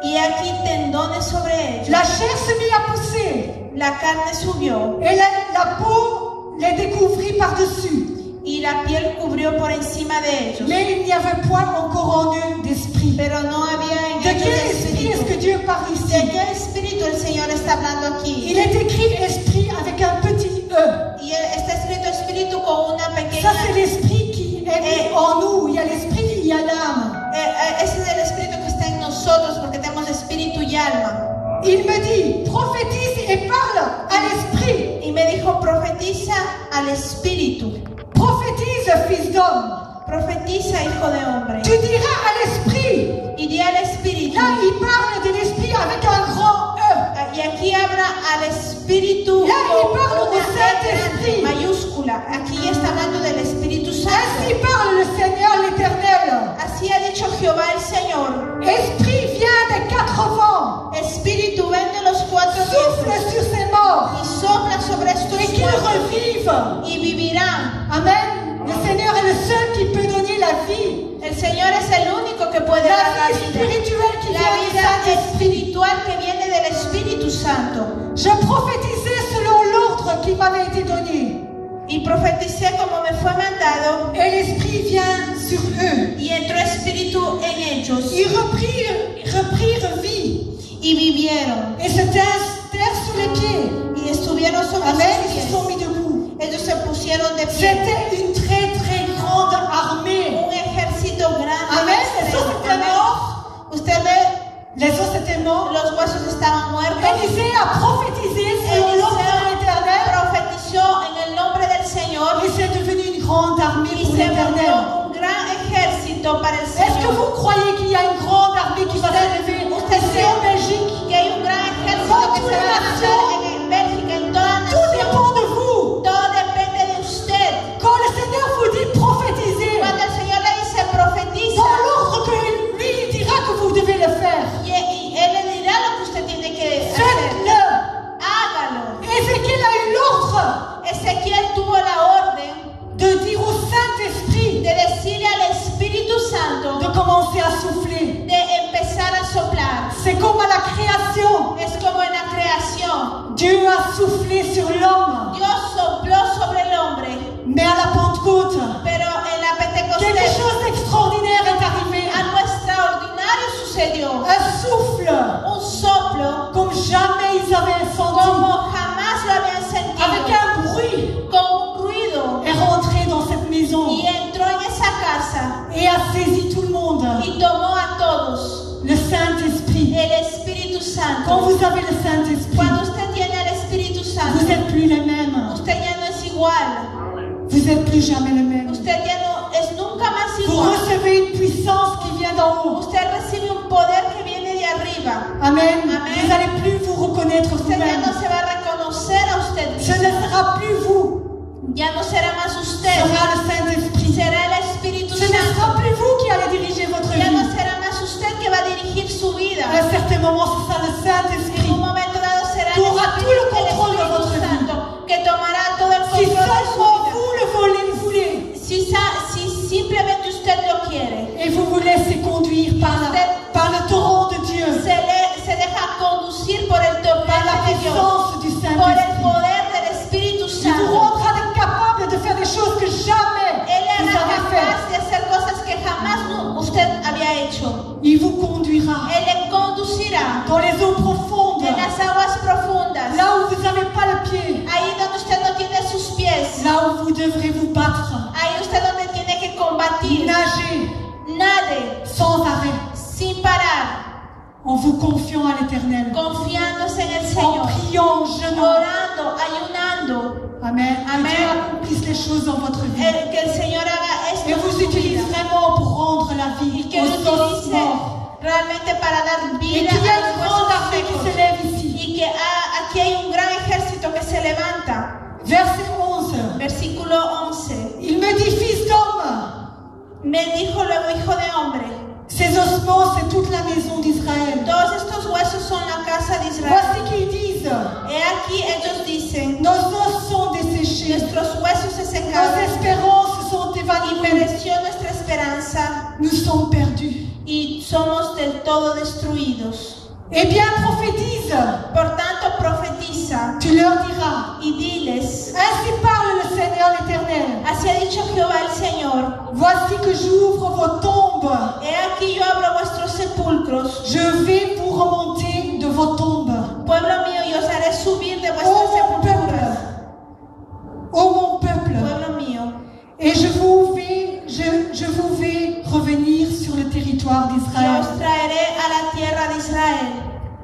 [SPEAKER 2] y aquí tendones sobre ellos.
[SPEAKER 1] La chair se mit à pousser
[SPEAKER 2] La carne subió,
[SPEAKER 1] et la peau les découvrit par-dessus.
[SPEAKER 2] y la piel cubrió por encima de ellos.
[SPEAKER 1] Mais il n'y avait point encore en eux d'esprit.
[SPEAKER 2] Pero no había en
[SPEAKER 1] De
[SPEAKER 2] ellos
[SPEAKER 1] quel esprit est-ce que Dieu parle
[SPEAKER 2] ¿De
[SPEAKER 1] ici?
[SPEAKER 2] qué espíritu el Señor está hablando aquí?
[SPEAKER 1] Il est écrit esprit avec un petit E.
[SPEAKER 2] Y está escrito espíritu con una
[SPEAKER 1] Ça,
[SPEAKER 2] pequeña.
[SPEAKER 1] c'est l'esprit qui est en nous. Il y a l'esprit, il y a l'âme.
[SPEAKER 2] Ese es el espíritu que está en nosotros porque tenemos espíritu y alma.
[SPEAKER 1] Il me dit, prophétise et parle à l'esprit.
[SPEAKER 2] Y me dijo, profetiza al espíritu.
[SPEAKER 1] Prophétise, fils d'homme.
[SPEAKER 2] Profetiza, hijo de hombre.
[SPEAKER 1] Tu diras à l'esprit.
[SPEAKER 2] Y di al espíritu.
[SPEAKER 1] Là, il parle de l'esprit avec un grand E.
[SPEAKER 2] Y aquí habla al espíritu
[SPEAKER 1] Là, il
[SPEAKER 2] con
[SPEAKER 1] parle
[SPEAKER 2] una
[SPEAKER 1] du
[SPEAKER 2] E
[SPEAKER 1] Saint-Esprit.
[SPEAKER 2] mayúscula. Aquí está hablando del Espíritu Santo.
[SPEAKER 1] Ainsi parle le Seigneur l'Éternel.
[SPEAKER 2] Así ha dicho Jehová el Señor.
[SPEAKER 1] Esprit vient des quatre vents.
[SPEAKER 2] Espíritu, ven de los cuatro
[SPEAKER 1] Souffle
[SPEAKER 2] vientos
[SPEAKER 1] sur ces morts.
[SPEAKER 2] y sopla sobre estos
[SPEAKER 1] Et qu'ils
[SPEAKER 2] muertos
[SPEAKER 1] revivent.
[SPEAKER 2] y vivirán.
[SPEAKER 1] Amen. Le Seigneur est le seul qui peut donner la vie.
[SPEAKER 2] El Señor es el único que puede dar
[SPEAKER 1] La
[SPEAKER 2] la
[SPEAKER 1] vie
[SPEAKER 2] vida.
[SPEAKER 1] spirituelle qui
[SPEAKER 2] La
[SPEAKER 1] vient du
[SPEAKER 2] vida
[SPEAKER 1] Saint-Esprit.
[SPEAKER 2] espiritual que viene del Espíritu Santo.
[SPEAKER 1] Je prophétisais selon l'ordre qui m'avait été donné.
[SPEAKER 2] Y profeticé como me fue mandado,
[SPEAKER 1] Et l'Esprit vient sur eux.
[SPEAKER 2] y entró espíritu en ellos
[SPEAKER 1] Ils reprirent vie
[SPEAKER 2] y vivieron.
[SPEAKER 1] et se tinrent sous les pieds.
[SPEAKER 2] Y estuvieron sobre
[SPEAKER 1] Amen.
[SPEAKER 2] sus
[SPEAKER 1] Ils se
[SPEAKER 2] pies.
[SPEAKER 1] sont mis debout.
[SPEAKER 2] Ellos se pusieron de pie.
[SPEAKER 1] C'était une très très grande armée.
[SPEAKER 2] Un ejército grande.
[SPEAKER 1] Amen. Les os étaient
[SPEAKER 2] Amén.
[SPEAKER 1] morts.
[SPEAKER 2] Usted ve,
[SPEAKER 1] Les os étaient morts.
[SPEAKER 2] los huesos estaban muertos.
[SPEAKER 1] Élisée a prophétisé selon l'ordre de l'Éternel.
[SPEAKER 2] Profetizó en el nombre del Señor
[SPEAKER 1] Et c'est devenu une grande armée
[SPEAKER 2] y
[SPEAKER 1] pour
[SPEAKER 2] se
[SPEAKER 1] l'Éternel.
[SPEAKER 2] volvió un gran ejército para el
[SPEAKER 1] Est-ce que
[SPEAKER 2] Señor.
[SPEAKER 1] vous croyez qu'il y a une grande armée qui va s'élever ici en Belgique?
[SPEAKER 2] Que hay un gran ejército que se va a levantar en Bélgica, en toda
[SPEAKER 1] Tout
[SPEAKER 2] nación.
[SPEAKER 1] dépend de vous.
[SPEAKER 2] Todo depende de usted.
[SPEAKER 1] Quand le Seigneur vous dit prophétiser,
[SPEAKER 2] Cuando el Señor le dice profetiza,
[SPEAKER 1] dans l'ordre que lui il dira que vous devez le faire,
[SPEAKER 2] y Él le dirá lo que usted tiene que hacer.
[SPEAKER 1] faites-le.
[SPEAKER 2] Hágalo.
[SPEAKER 1] Ézéchiel a eu l'ordre
[SPEAKER 2] Ezequiel tuvo la orden
[SPEAKER 1] de dire au Saint-Esprit
[SPEAKER 2] de decirle al Espíritu Santo
[SPEAKER 1] de commencer à souffler.
[SPEAKER 2] de empezar a soplar.
[SPEAKER 1] C'est comme à la création.
[SPEAKER 2] Es como en la creación.
[SPEAKER 1] Dieu a soufflé sur l'homme.
[SPEAKER 2] Dios sopló sobre el hombre,
[SPEAKER 1] Mais à la Pentecôte,
[SPEAKER 2] pero en la
[SPEAKER 1] quelque
[SPEAKER 2] Pentecostés
[SPEAKER 1] chose d'extraordinaire est arrivé.
[SPEAKER 2] algo extraordinario sucedió.
[SPEAKER 1] Un souffle
[SPEAKER 2] Un soplo
[SPEAKER 1] comme jamais ils avaient senti.
[SPEAKER 2] como jamás lo habían sentido,
[SPEAKER 1] Avec un bruit,
[SPEAKER 2] con un ruido,
[SPEAKER 1] est rentré dans cette maison
[SPEAKER 2] y entró en esa casa
[SPEAKER 1] et a saisi tout le monde.
[SPEAKER 2] y tomó a todos.
[SPEAKER 1] Le Saint-Esprit.
[SPEAKER 2] El Espíritu
[SPEAKER 1] Quand
[SPEAKER 2] Santo.
[SPEAKER 1] vous avez le Saint-Esprit,
[SPEAKER 2] Cuando usted tiene al Espíritu Santo,
[SPEAKER 1] vous n'êtes plus les mêmes.
[SPEAKER 2] usted ya no es igual.
[SPEAKER 1] Vous n'êtes plus jamais les mêmes.
[SPEAKER 2] Usted ya no es nunca más
[SPEAKER 1] Vous
[SPEAKER 2] igual.
[SPEAKER 1] recevez une puissance qui vient d'en haut.
[SPEAKER 2] Usted recibe un poder que viene de arriba.
[SPEAKER 1] Amen.
[SPEAKER 2] Amen.
[SPEAKER 1] Vous n'allez plus vous reconnaître
[SPEAKER 2] Usted ya
[SPEAKER 1] vous-même.
[SPEAKER 2] no se va a reconocer a usted
[SPEAKER 1] Ce
[SPEAKER 2] mismo.
[SPEAKER 1] ne sera plus vous.
[SPEAKER 2] Ya no será más
[SPEAKER 1] Ce
[SPEAKER 2] usted.
[SPEAKER 1] sera le Saint-Esprit.
[SPEAKER 2] Será el Espíritu
[SPEAKER 1] Ce ne
[SPEAKER 2] Santo.
[SPEAKER 1] sera plus vous qui allez diriger votre
[SPEAKER 2] Ya no
[SPEAKER 1] vie.
[SPEAKER 2] será más usted que va a dirigir su vida.
[SPEAKER 1] À un certain moment, ce sera le
[SPEAKER 2] En
[SPEAKER 1] Saint-Esprit.
[SPEAKER 2] un momento dado será
[SPEAKER 1] Tú aura tout le
[SPEAKER 2] el
[SPEAKER 1] contrôle de votre
[SPEAKER 2] Espíritu
[SPEAKER 1] vie.
[SPEAKER 2] Santo que tomará todo el
[SPEAKER 1] Si
[SPEAKER 2] control de su
[SPEAKER 1] seulement
[SPEAKER 2] vida.
[SPEAKER 1] vous le voulez,
[SPEAKER 2] Si simplemente usted lo quiere,
[SPEAKER 1] et vous vous laissez conduire par le torrent de Dieu,
[SPEAKER 2] se deja conducir por el
[SPEAKER 1] par la
[SPEAKER 2] torrente de Dios,
[SPEAKER 1] puissance du
[SPEAKER 2] por el
[SPEAKER 1] Saint-Esprit.
[SPEAKER 2] poder del Espíritu
[SPEAKER 1] Il vous
[SPEAKER 2] Santo.
[SPEAKER 1] rendra capable de faire des choses que jamais
[SPEAKER 2] Él le
[SPEAKER 1] vous
[SPEAKER 2] hará
[SPEAKER 1] avez fait.
[SPEAKER 2] capaz de hacer cosas que jamás usted había hecho.
[SPEAKER 1] Il vous conduira
[SPEAKER 2] Él le conducirá
[SPEAKER 1] dans les eaux profondes,
[SPEAKER 2] en las aguas profundas,
[SPEAKER 1] là où vous n'avez pas le pied,
[SPEAKER 2] ahí donde usted no tiene sus pies,
[SPEAKER 1] là où vous devrez vous battre,
[SPEAKER 2] ahí usted donde tiene que combatir,
[SPEAKER 1] nager
[SPEAKER 2] nade
[SPEAKER 1] sans arrêt,
[SPEAKER 2] sin parar,
[SPEAKER 1] en vous confiant à l'Éternel,
[SPEAKER 2] confiándose en el
[SPEAKER 1] en
[SPEAKER 2] Señor,
[SPEAKER 1] priant en jeûnant,
[SPEAKER 2] orando, ayunando,
[SPEAKER 1] Amen.
[SPEAKER 2] Amen.
[SPEAKER 1] Que Dieu accomplisse les choses dans votre vie.
[SPEAKER 2] Que el Señor haga esto
[SPEAKER 1] Et
[SPEAKER 2] en
[SPEAKER 1] vous
[SPEAKER 2] su
[SPEAKER 1] utilise
[SPEAKER 2] vida.
[SPEAKER 1] vraiment pour rendre la vie
[SPEAKER 2] Y que
[SPEAKER 1] aux
[SPEAKER 2] lo
[SPEAKER 1] os
[SPEAKER 2] utilice
[SPEAKER 1] morts.
[SPEAKER 2] realmente para dar
[SPEAKER 1] Et
[SPEAKER 2] vida
[SPEAKER 1] qu'il y
[SPEAKER 2] a
[SPEAKER 1] a
[SPEAKER 2] los
[SPEAKER 1] une grande
[SPEAKER 2] huesos
[SPEAKER 1] armée qui
[SPEAKER 2] secos.
[SPEAKER 1] s'élève ici.
[SPEAKER 2] Y que aquí hay un gran ejército que se levanta.
[SPEAKER 1] Verset 11.
[SPEAKER 2] Versículo 11.
[SPEAKER 1] Il me dit, fils d'homme,
[SPEAKER 2] Me dijo luego, hijo de hombre,
[SPEAKER 1] ces ossements, c'est toute la maison d'Israël.
[SPEAKER 2] todos estos huesos son la casa de Israel.
[SPEAKER 1] Voici qu'ils disent,
[SPEAKER 2] He aquí ellos dicen,
[SPEAKER 1] nos os sont desséchés,
[SPEAKER 2] nuestros huesos se
[SPEAKER 1] nos
[SPEAKER 2] secaron
[SPEAKER 1] espérances sont
[SPEAKER 2] y
[SPEAKER 1] évanouies,
[SPEAKER 2] pereció nuestra esperanza
[SPEAKER 1] nous sommes perdus.
[SPEAKER 2] y somos del todo destruidos.
[SPEAKER 1] Eh bien, prophétise,
[SPEAKER 2] Por tanto, profetiza
[SPEAKER 1] tu leur diras,
[SPEAKER 2] y diles,
[SPEAKER 1] ainsi parle le Seigneur l'Éternel.
[SPEAKER 2] así ha dicho Jehová el Señor,
[SPEAKER 1] Voici que j'ouvre vos tombes,
[SPEAKER 2] he aquí yo abro vuestros sepulcros,
[SPEAKER 1] je vais vous remonter de vos tombes.
[SPEAKER 2] pueblo mío, y os haré subir de
[SPEAKER 1] Ô
[SPEAKER 2] vuestras
[SPEAKER 1] mon peuple,
[SPEAKER 2] sepulturas,
[SPEAKER 1] ô mon peuple,
[SPEAKER 2] pueblo mío,
[SPEAKER 1] et je vous vais revenir sur le territoire
[SPEAKER 2] y
[SPEAKER 1] d'Israël.
[SPEAKER 2] os traeré a la tierra de Israel.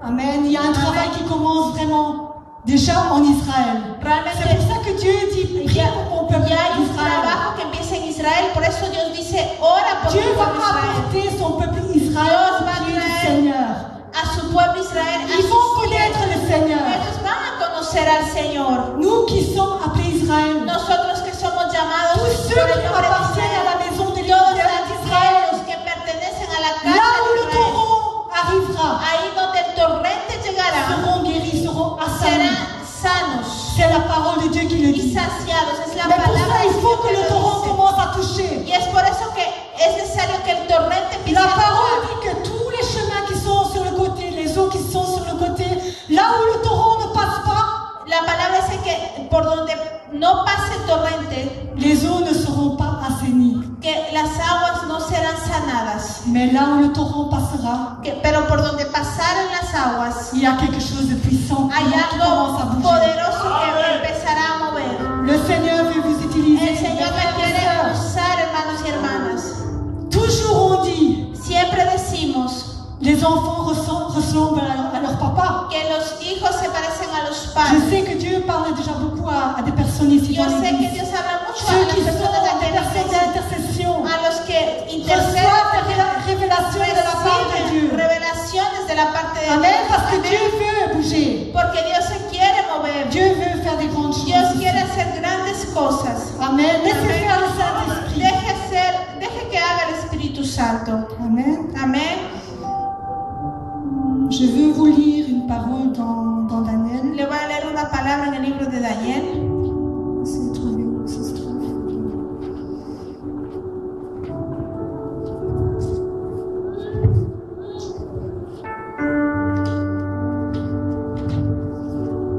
[SPEAKER 1] Amen. Il y a un travail qui commence vraiment déjà en Israël. C'est
[SPEAKER 2] Realmente
[SPEAKER 1] pour ça que Dieu dit, prie pour mon peuple
[SPEAKER 2] ya hay un
[SPEAKER 1] d'Israël.
[SPEAKER 2] trabajo que empieza en Israel, por eso Dios dice, ora por
[SPEAKER 1] Dieu
[SPEAKER 2] tu
[SPEAKER 1] va
[SPEAKER 2] pueblo Israel.
[SPEAKER 1] apporter son peuple Israël
[SPEAKER 2] Dios
[SPEAKER 1] au
[SPEAKER 2] va a
[SPEAKER 1] pied du
[SPEAKER 2] traer
[SPEAKER 1] Seigneur.
[SPEAKER 2] a su pueblo Israel, a
[SPEAKER 1] Ils vont
[SPEAKER 2] sus
[SPEAKER 1] connaître le Seigneur.
[SPEAKER 2] ellos van a conocer al Señor.
[SPEAKER 1] Nous qui sommes appelés Israël,
[SPEAKER 2] Nosotros que somos llamados
[SPEAKER 1] tous
[SPEAKER 2] por
[SPEAKER 1] ceux
[SPEAKER 2] el
[SPEAKER 1] qui
[SPEAKER 2] nombre de
[SPEAKER 1] appartiennent à
[SPEAKER 2] Israel,
[SPEAKER 1] la maison de
[SPEAKER 2] todos
[SPEAKER 1] l'Éternel d'Israël,
[SPEAKER 2] aquellos que pertenecen a la
[SPEAKER 1] là
[SPEAKER 2] casa
[SPEAKER 1] où
[SPEAKER 2] de
[SPEAKER 1] le
[SPEAKER 2] Israel,
[SPEAKER 1] torrent arrivera,
[SPEAKER 2] ahí donde el torrente llegará,
[SPEAKER 1] seront guéris, seront assanis.
[SPEAKER 2] serán sanos
[SPEAKER 1] C'est la parole de Dieu qui le
[SPEAKER 2] y
[SPEAKER 1] dit.
[SPEAKER 2] saciados. Es la
[SPEAKER 1] Mais pour
[SPEAKER 2] palabra
[SPEAKER 1] ça,
[SPEAKER 2] de
[SPEAKER 1] il faut
[SPEAKER 2] Dios
[SPEAKER 1] que
[SPEAKER 2] que
[SPEAKER 1] le
[SPEAKER 2] lo
[SPEAKER 1] torrent
[SPEAKER 2] dice.
[SPEAKER 1] commence à toucher.
[SPEAKER 2] Y es por eso que es necesario que el torrente empiece
[SPEAKER 1] La
[SPEAKER 2] a
[SPEAKER 1] parole
[SPEAKER 2] tocar.
[SPEAKER 1] dit que tous les chemins qui sont sur le côté, les eaux qui sont sur le côté, là où le torrent ne passe pas,
[SPEAKER 2] La palabra dice que por donde no pase el torrente,
[SPEAKER 1] les eaux ne seront pas assainies.
[SPEAKER 2] que las aguas no serán sanadas,
[SPEAKER 1] Mais là où le torrent passera,
[SPEAKER 2] pero por donde pasaron las aguas,
[SPEAKER 1] il y a quelque chose de puissant
[SPEAKER 2] hay
[SPEAKER 1] qui commence à
[SPEAKER 2] algo
[SPEAKER 1] bouger.
[SPEAKER 2] poderoso que empezará a mover.
[SPEAKER 1] Le Seigneur veut vous utiliser.
[SPEAKER 2] El Señor me quiere usar, hermanos y hermanas.
[SPEAKER 1] Toujours on dit,
[SPEAKER 2] Siempre decimos
[SPEAKER 1] les enfants ressemblent à leur papa.
[SPEAKER 2] que los hijos se parecen a los
[SPEAKER 1] Je
[SPEAKER 2] padres.
[SPEAKER 1] sais que Dieu parle déjà beaucoup à des personnes ici
[SPEAKER 2] Yo
[SPEAKER 1] dans
[SPEAKER 2] sé que
[SPEAKER 1] l'église.
[SPEAKER 2] Dios habla mucho a
[SPEAKER 1] Ceux
[SPEAKER 2] las
[SPEAKER 1] qui sont
[SPEAKER 2] personas de
[SPEAKER 1] des
[SPEAKER 2] la
[SPEAKER 1] personnes
[SPEAKER 2] iglesia,
[SPEAKER 1] d'intercession
[SPEAKER 2] a los que interceden,
[SPEAKER 1] reçoivent des révélations de la part de Dieu.
[SPEAKER 2] reciben revelaciones de la parte de
[SPEAKER 1] Amen,
[SPEAKER 2] Dios.
[SPEAKER 1] parce que
[SPEAKER 2] Amén.
[SPEAKER 1] Dieu veut bouger.
[SPEAKER 2] Porque Dios se quiere mover.
[SPEAKER 1] Dieu veut faire des grandes choses.
[SPEAKER 2] Dios quiere hacer grandes cosas.
[SPEAKER 1] Amen. Laissez
[SPEAKER 2] Amén.
[SPEAKER 1] faire le Saint-Esprit.
[SPEAKER 2] Deje que haga el Espíritu Santo.
[SPEAKER 1] Amen.
[SPEAKER 2] Amén.
[SPEAKER 1] Je veux vous lire une parole dans Daniel.
[SPEAKER 2] Le voy a leer una palabra en el libro de Daniel.
[SPEAKER 1] C'est trouvé où ça se trouve.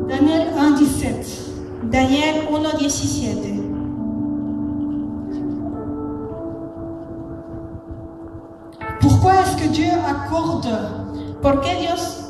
[SPEAKER 1] Daniel 1:17.
[SPEAKER 2] Daniel 1:17.
[SPEAKER 1] Pourquoi est-ce que Dieu accorde
[SPEAKER 2] ¿Por qué Dios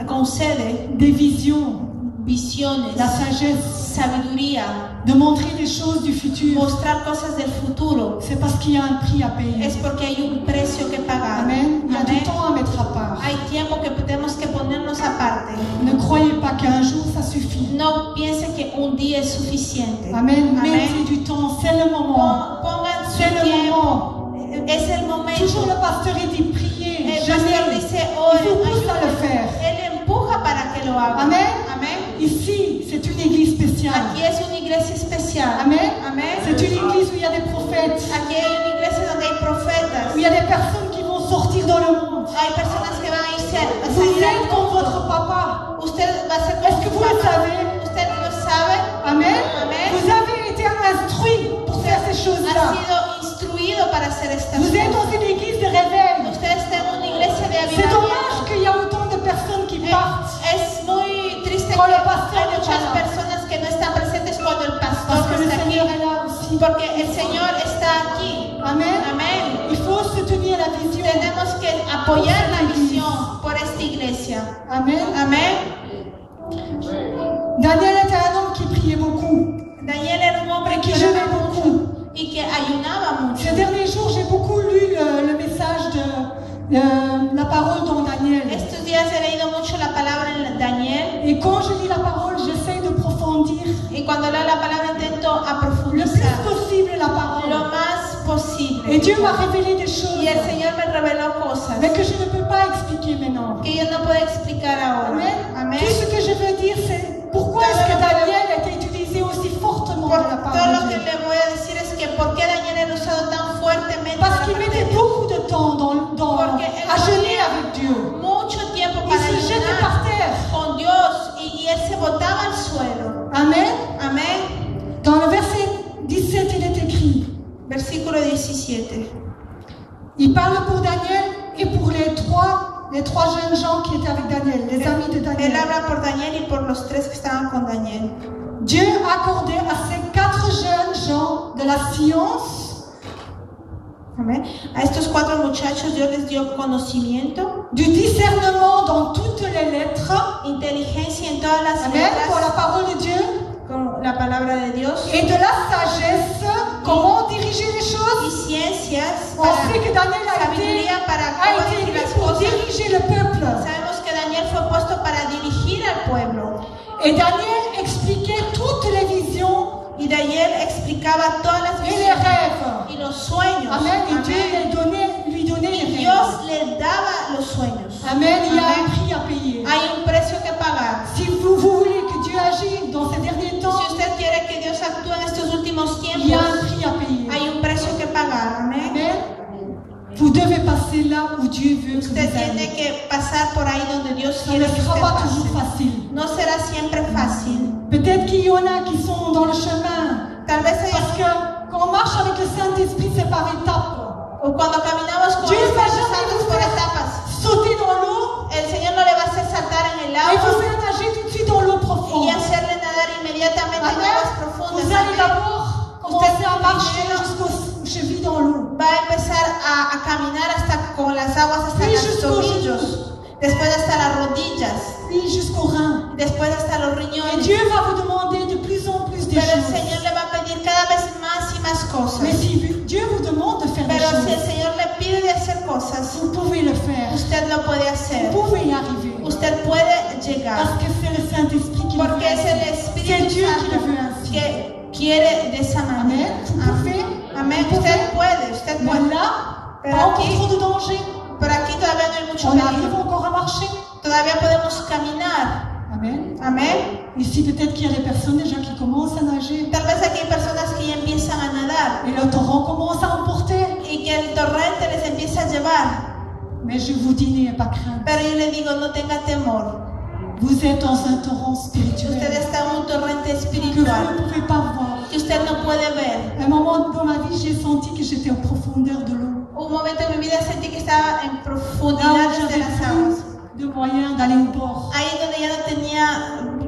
[SPEAKER 2] concede
[SPEAKER 1] des visions,
[SPEAKER 2] visiones,
[SPEAKER 1] la sagesse,
[SPEAKER 2] sabiduría,
[SPEAKER 1] de montrer des choses du futur?
[SPEAKER 2] mostrar cosas del futuro?
[SPEAKER 1] C'est parce qu'il y a un prix à payer.
[SPEAKER 2] Es porque hay un precio que pagar.
[SPEAKER 1] Amen. Il y a du
[SPEAKER 2] Amén.
[SPEAKER 1] temps à mettre à part.
[SPEAKER 2] Hay tiempo que tenemos que ponernos aparte.
[SPEAKER 1] Ne croyez pas qu'un jour ça suffit.
[SPEAKER 2] No piensen que un día es suficiente.
[SPEAKER 1] Amen.
[SPEAKER 2] Amén.
[SPEAKER 1] Mettez du temps, c'est le moment.
[SPEAKER 2] Pongan su
[SPEAKER 1] C'est le
[SPEAKER 2] tiempo.
[SPEAKER 1] moment.
[SPEAKER 2] Es el momento.
[SPEAKER 1] Toujours le pasteur il dit priez,
[SPEAKER 2] El
[SPEAKER 1] jeûnez.
[SPEAKER 2] pastor dice,
[SPEAKER 1] Il vous
[SPEAKER 2] oren,
[SPEAKER 1] pousse à le
[SPEAKER 2] ayunen.
[SPEAKER 1] faire.
[SPEAKER 2] Él empuja para que lo haga.
[SPEAKER 1] Amen.
[SPEAKER 2] Amén.
[SPEAKER 1] Ici, c'est une église spéciale.
[SPEAKER 2] Aquí es una iglesia especial.
[SPEAKER 1] Amen.
[SPEAKER 2] Amén.
[SPEAKER 1] C'est une église où il y a des prophètes,
[SPEAKER 2] Aquí hay una iglesia donde hay profetas.
[SPEAKER 1] où il y a des personnes qui vont sortir dans le monde.
[SPEAKER 2] Hay personas que van a irse a
[SPEAKER 1] Vous
[SPEAKER 2] salir al
[SPEAKER 1] êtes comme
[SPEAKER 2] mundo.
[SPEAKER 1] votre papa.
[SPEAKER 2] Usted va a ser
[SPEAKER 1] Est-ce que vous le savez?
[SPEAKER 2] Usted lo sabe.
[SPEAKER 1] Amen.
[SPEAKER 2] Amen.
[SPEAKER 1] Vous avez été instruit pour faire ces
[SPEAKER 2] Ha
[SPEAKER 1] choses-là.
[SPEAKER 2] sido instruido para hacer estas
[SPEAKER 1] Vous êtes
[SPEAKER 2] cosas.
[SPEAKER 1] dans une église de réveil.
[SPEAKER 2] Usted está en una iglesia de
[SPEAKER 1] C'est dommage
[SPEAKER 2] avivamiento.
[SPEAKER 1] qu'il y a autant de personnes qui partent.
[SPEAKER 2] Es muy triste que
[SPEAKER 1] Con el pastor
[SPEAKER 2] hay muchas
[SPEAKER 1] no está.
[SPEAKER 2] personas que no están presentes cuando el pastor
[SPEAKER 1] Parce que le
[SPEAKER 2] está aquí.
[SPEAKER 1] Seigneur est là aussi.
[SPEAKER 2] Porque el Señor está aquí.
[SPEAKER 1] Amen.
[SPEAKER 2] Amén.
[SPEAKER 1] Il faut soutenir la vision.
[SPEAKER 2] Tenemos que apoyar la visión por esta iglesia.
[SPEAKER 1] Amen.
[SPEAKER 2] Amén.
[SPEAKER 1] Daniel était un homme qui priait beaucoup.
[SPEAKER 2] Daniel era un hombre
[SPEAKER 1] Qui
[SPEAKER 2] que
[SPEAKER 1] jeûnait
[SPEAKER 2] oraba
[SPEAKER 1] beaucoup.
[SPEAKER 2] mucho y que ayunaba mucho.
[SPEAKER 1] Ces derniers jours, j'ai beaucoup lu le message de la parole dans Daniel.
[SPEAKER 2] Estos días he leído mucho la palabra en Daniel
[SPEAKER 1] Et quand je lis la parole, j'essaie de profondir
[SPEAKER 2] y cuando leo la la palabra intento a
[SPEAKER 1] le plus
[SPEAKER 2] profundizar
[SPEAKER 1] possible la parole.
[SPEAKER 2] lo más posible.
[SPEAKER 1] Et Dieu m'a révélé des choses
[SPEAKER 2] Y el Señor me reveló cosas
[SPEAKER 1] mais que je ne peux pas expliquer maintenant.
[SPEAKER 2] que yo no puedo explicar ahora.
[SPEAKER 1] Amen.
[SPEAKER 2] Amén.
[SPEAKER 1] Tout ce que je veux dire, c'est pourquoi est-ce que Daniel a été utilisé aussi fortement dans la
[SPEAKER 2] Todo
[SPEAKER 1] parole
[SPEAKER 2] lo
[SPEAKER 1] de
[SPEAKER 2] que
[SPEAKER 1] Dieu?
[SPEAKER 2] le voy a decir es que por qué Daniel era usado tan fuertemente
[SPEAKER 1] Parce
[SPEAKER 2] de
[SPEAKER 1] qu'il
[SPEAKER 2] la parte
[SPEAKER 1] mettait
[SPEAKER 2] de Dios.
[SPEAKER 1] beaucoup de temps à jeûner avec Dieu.
[SPEAKER 2] Mucho tiempo
[SPEAKER 1] Il
[SPEAKER 2] para
[SPEAKER 1] se jetait par
[SPEAKER 2] ayunar
[SPEAKER 1] terre.
[SPEAKER 2] con Dios y él se botaba al suelo.
[SPEAKER 1] Amen.
[SPEAKER 2] Amén.
[SPEAKER 1] Dans le verset 17, il est écrit,
[SPEAKER 2] Versículo 17.
[SPEAKER 1] il parle pour Daniel et pour les trois jeunes gens qui étaient avec Daniel, les amis de
[SPEAKER 2] Él
[SPEAKER 1] Daniel.
[SPEAKER 2] habla por Daniel y por los tres que estaban con Daniel.
[SPEAKER 1] Dieu accordait à ces 4 jeunes gens de la science,
[SPEAKER 2] Amén. A estos 4 muchachos Dios les dio conocimiento,
[SPEAKER 1] du discernement dans toutes les lettres,
[SPEAKER 2] inteligencia en todas las
[SPEAKER 1] amen, pour la
[SPEAKER 2] letras,
[SPEAKER 1] parole de Dieu,
[SPEAKER 2] con la palabra de Dios,
[SPEAKER 1] et de la sagesse, comment diriger les
[SPEAKER 2] y
[SPEAKER 1] choses.
[SPEAKER 2] ciencias
[SPEAKER 1] On
[SPEAKER 2] para
[SPEAKER 1] sait que Daniel a
[SPEAKER 2] sabiduría para
[SPEAKER 1] été
[SPEAKER 2] dirigir
[SPEAKER 1] élu
[SPEAKER 2] las
[SPEAKER 1] pour
[SPEAKER 2] cosas.
[SPEAKER 1] diriger le peuple.
[SPEAKER 2] Sabemos que Daniel fue puesto para dirigir al pueblo.
[SPEAKER 1] Et Daniel expliquait toutes les visions
[SPEAKER 2] Y Daniel explicaba todas las
[SPEAKER 1] et les
[SPEAKER 2] visiones
[SPEAKER 1] rêves.
[SPEAKER 2] y los sueños.
[SPEAKER 1] Amen. Et Dieu
[SPEAKER 2] Amén.
[SPEAKER 1] lui donnait les
[SPEAKER 2] Y
[SPEAKER 1] rêves.
[SPEAKER 2] Dios le daba los sueños.
[SPEAKER 1] Amen. Il y a un
[SPEAKER 2] Amén.
[SPEAKER 1] prix à payer.
[SPEAKER 2] Hay un precio que pagar.
[SPEAKER 1] Si vous voulez que Dieu agisse dans ces derniers temps,
[SPEAKER 2] Si usted quiere que Dios actúe en estos últimos
[SPEAKER 1] il y a un
[SPEAKER 2] tiempos,
[SPEAKER 1] prix à payer.
[SPEAKER 2] hay un precio que pagar. Amén.
[SPEAKER 1] Amen. Vous devez passer là où Dieu veut que
[SPEAKER 2] Usted
[SPEAKER 1] vous
[SPEAKER 2] tiene
[SPEAKER 1] alliez.
[SPEAKER 2] que pasar por ahí donde Dios
[SPEAKER 1] Ça
[SPEAKER 2] quiere
[SPEAKER 1] ne
[SPEAKER 2] que
[SPEAKER 1] sera
[SPEAKER 2] usted
[SPEAKER 1] pas toujours
[SPEAKER 2] pase.
[SPEAKER 1] facile.
[SPEAKER 2] No será siempre fácil.
[SPEAKER 1] Peut-être qu'il y en a qui sont dans le chemin.
[SPEAKER 2] Tal vez hay-
[SPEAKER 1] Parce que quand on marche avec le Saint-Esprit, c'est par étapes.
[SPEAKER 2] o cuando caminamos con
[SPEAKER 1] Dios
[SPEAKER 2] los
[SPEAKER 1] va a
[SPEAKER 2] Espíritu
[SPEAKER 1] jamais
[SPEAKER 2] Santo
[SPEAKER 1] vous
[SPEAKER 2] por
[SPEAKER 1] faire
[SPEAKER 2] etapas,
[SPEAKER 1] sauter dans l'eau
[SPEAKER 2] el Señor no le va a hacer saltar en el
[SPEAKER 1] et vous
[SPEAKER 2] agua
[SPEAKER 1] faire nager tout de suite dans l'eau profonde.
[SPEAKER 2] y hacerle nadar inmediatamente en
[SPEAKER 1] Amen.
[SPEAKER 2] aguas
[SPEAKER 1] Vous
[SPEAKER 2] profundas.
[SPEAKER 1] allez
[SPEAKER 2] Amén.
[SPEAKER 1] d'abord commencer à marcher jusqu'aux chevilles dans l'eau.
[SPEAKER 2] Va a empezar a caminar hasta con las aguas hasta
[SPEAKER 1] Sí,
[SPEAKER 2] los
[SPEAKER 1] jusqu'aux
[SPEAKER 2] tobillos, después hasta las rodillas,
[SPEAKER 1] Puis jusqu'aux reins.
[SPEAKER 2] después hasta los
[SPEAKER 1] Et
[SPEAKER 2] riñones.
[SPEAKER 1] Dieu va vous demander de plus en plus des
[SPEAKER 2] Pero el
[SPEAKER 1] choses.
[SPEAKER 2] Señor le va a pedir cada vez más y más cosas.
[SPEAKER 1] Mais si Dieu vous demande de faire des
[SPEAKER 2] Pero si el
[SPEAKER 1] choses,
[SPEAKER 2] Señor le pide de hacer cosas,
[SPEAKER 1] vous pouvez le faire.
[SPEAKER 2] usted lo puede hacer.
[SPEAKER 1] Vous pouvez y arriver.
[SPEAKER 2] Usted puede llegar.
[SPEAKER 1] Parce que c'est le Saint-Esprit qui le
[SPEAKER 2] Porque es
[SPEAKER 1] veut
[SPEAKER 2] el
[SPEAKER 1] ainsi. C'est
[SPEAKER 2] Espíritu
[SPEAKER 1] Dieu qui le
[SPEAKER 2] Santo
[SPEAKER 1] veut ainsi.
[SPEAKER 2] que quiere de esa manera.
[SPEAKER 1] Amen. Vous pouvez.
[SPEAKER 2] Amén.
[SPEAKER 1] Vous
[SPEAKER 2] Usted
[SPEAKER 1] pouvez.
[SPEAKER 2] puede, usted
[SPEAKER 1] Mais
[SPEAKER 2] puede.
[SPEAKER 1] là,
[SPEAKER 2] Pero
[SPEAKER 1] pas encore
[SPEAKER 2] aquí,
[SPEAKER 1] trop de danger.
[SPEAKER 2] por aquí todavía no hay mucho
[SPEAKER 1] On arrive
[SPEAKER 2] peligro.
[SPEAKER 1] encore à marcher.
[SPEAKER 2] Todavía podemos caminar.
[SPEAKER 1] Amen.
[SPEAKER 2] Amén.
[SPEAKER 1] Ici, peut-être qu'il y a des personnes déjà qui commencent à nager.
[SPEAKER 2] Tal vez aquí hay personas que ya empiezan a nadar
[SPEAKER 1] Et le torrent commence à emporter.
[SPEAKER 2] y que el torrente les empieza a llevar.
[SPEAKER 1] Mais je vous dis, n'ayez pas crainte.
[SPEAKER 2] Pero yo le digo, no tenga temor.
[SPEAKER 1] Vous êtes dans un torrent
[SPEAKER 2] Usted
[SPEAKER 1] spirituel
[SPEAKER 2] está en un torrente
[SPEAKER 1] que vous
[SPEAKER 2] espiritual
[SPEAKER 1] ne pouvez pas voir.
[SPEAKER 2] que usted no puede ver.
[SPEAKER 1] À un moment dans ma vie, j'ai senti que j'étais en profondeur de l'eau.
[SPEAKER 2] Un momento en mi vida sentí que estaba en
[SPEAKER 1] Là où
[SPEAKER 2] profundidades de
[SPEAKER 1] j'avais
[SPEAKER 2] las aguas.
[SPEAKER 1] plus de moyens d'aller au bord.
[SPEAKER 2] Ahí donde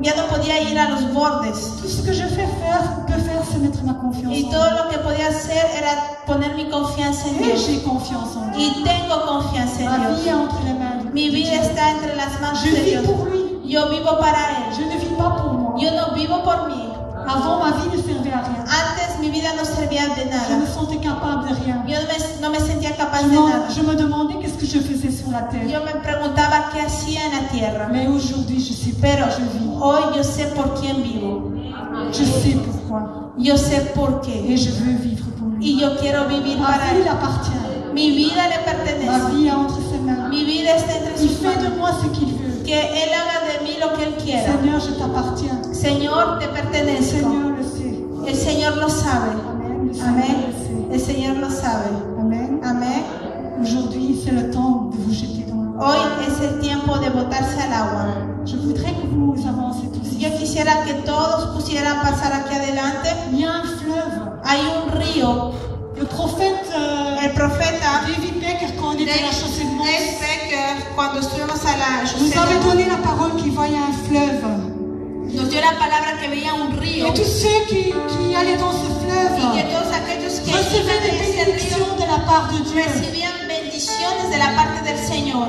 [SPEAKER 2] ya no podía ir a los bordes.
[SPEAKER 1] Tout ce que je peux faire, c'est mettre ma confiance
[SPEAKER 2] Y
[SPEAKER 1] en
[SPEAKER 2] todo
[SPEAKER 1] Dieu.
[SPEAKER 2] lo que podía hacer era poner mi confianza en
[SPEAKER 1] Et
[SPEAKER 2] Dios.
[SPEAKER 1] j'ai confiance en Dieu.
[SPEAKER 2] Y tengo confianza
[SPEAKER 1] Ma
[SPEAKER 2] en
[SPEAKER 1] vie est
[SPEAKER 2] Dios.
[SPEAKER 1] entre les mains de
[SPEAKER 2] Mi vida
[SPEAKER 1] Dieu.
[SPEAKER 2] está entre las manos
[SPEAKER 1] Je
[SPEAKER 2] de
[SPEAKER 1] vis
[SPEAKER 2] Dios.
[SPEAKER 1] pour lui.
[SPEAKER 2] Yo vivo para Él.
[SPEAKER 1] Je ne vis pas pour moi.
[SPEAKER 2] Yo no vivo por mí.
[SPEAKER 1] Avant, ma vie ne servait à rien.
[SPEAKER 2] Antes mi vida no servía de
[SPEAKER 1] Je me
[SPEAKER 2] nada.
[SPEAKER 1] sentais capable de rien.
[SPEAKER 2] Yo no me sentía capaz
[SPEAKER 1] Je
[SPEAKER 2] de nada.
[SPEAKER 1] me demandais qu'est-ce que je faisais sur la terre.
[SPEAKER 2] Yo me preguntaba qué hacía en la tierra.
[SPEAKER 1] Mais aujourd'hui, je sais
[SPEAKER 2] Pero
[SPEAKER 1] pourquoi je vis.
[SPEAKER 2] hoy yo sé por quién vivo.
[SPEAKER 1] Je sais pourquoi.
[SPEAKER 2] Yo sé por qué.
[SPEAKER 1] Et je veux vivre pour lui.
[SPEAKER 2] Y yo quiero vivir
[SPEAKER 1] Ma
[SPEAKER 2] para
[SPEAKER 1] vie
[SPEAKER 2] Él.
[SPEAKER 1] appartient.
[SPEAKER 2] Mi vida le
[SPEAKER 1] Ma
[SPEAKER 2] pertenece.
[SPEAKER 1] vie est entre ses mains.
[SPEAKER 2] Mi vida está entre
[SPEAKER 1] Il
[SPEAKER 2] sus
[SPEAKER 1] fait de
[SPEAKER 2] manos.
[SPEAKER 1] moi ce qu'il veut.
[SPEAKER 2] Que Él haga de mí lo que Él quiera.
[SPEAKER 1] Seigneur, je t'appartiens.
[SPEAKER 2] Señor, te
[SPEAKER 1] Le
[SPEAKER 2] pertenezco.
[SPEAKER 1] Seigneur le sait.
[SPEAKER 2] El Señor lo sabe.
[SPEAKER 1] Amen. Le Seigneur
[SPEAKER 2] Amén.
[SPEAKER 1] le sait.
[SPEAKER 2] El Señor lo sabe.
[SPEAKER 1] Amen.
[SPEAKER 2] Amén.
[SPEAKER 1] Aujourd'hui, c'est le temps de vous jeter dans l'eau.
[SPEAKER 2] Hoy es el tiempo de botarse al agua.
[SPEAKER 1] Je voudrais que vous avancez tous
[SPEAKER 2] Yo
[SPEAKER 1] ici.
[SPEAKER 2] quisiera que todos pusieran pasar aquí adelante.
[SPEAKER 1] Il y a un fleuve.
[SPEAKER 2] Hay un río.
[SPEAKER 1] Le prophète
[SPEAKER 2] El profeta
[SPEAKER 1] David Becker, quand on était à la chaussée de Mons,
[SPEAKER 2] Dave Becker, cuando estuvimos a la
[SPEAKER 1] nous avait donné la parole qu'il voyait un fleuve.
[SPEAKER 2] nos dio la palabra que veía un río
[SPEAKER 1] Et tous ceux qui allaient dans ce
[SPEAKER 2] y
[SPEAKER 1] fleuve
[SPEAKER 2] que todos aquellos que
[SPEAKER 1] recevaient
[SPEAKER 2] iban
[SPEAKER 1] des
[SPEAKER 2] en ese río
[SPEAKER 1] bénédictions de la part de Dieu.
[SPEAKER 2] recibían bendiciones de la parte del Señor.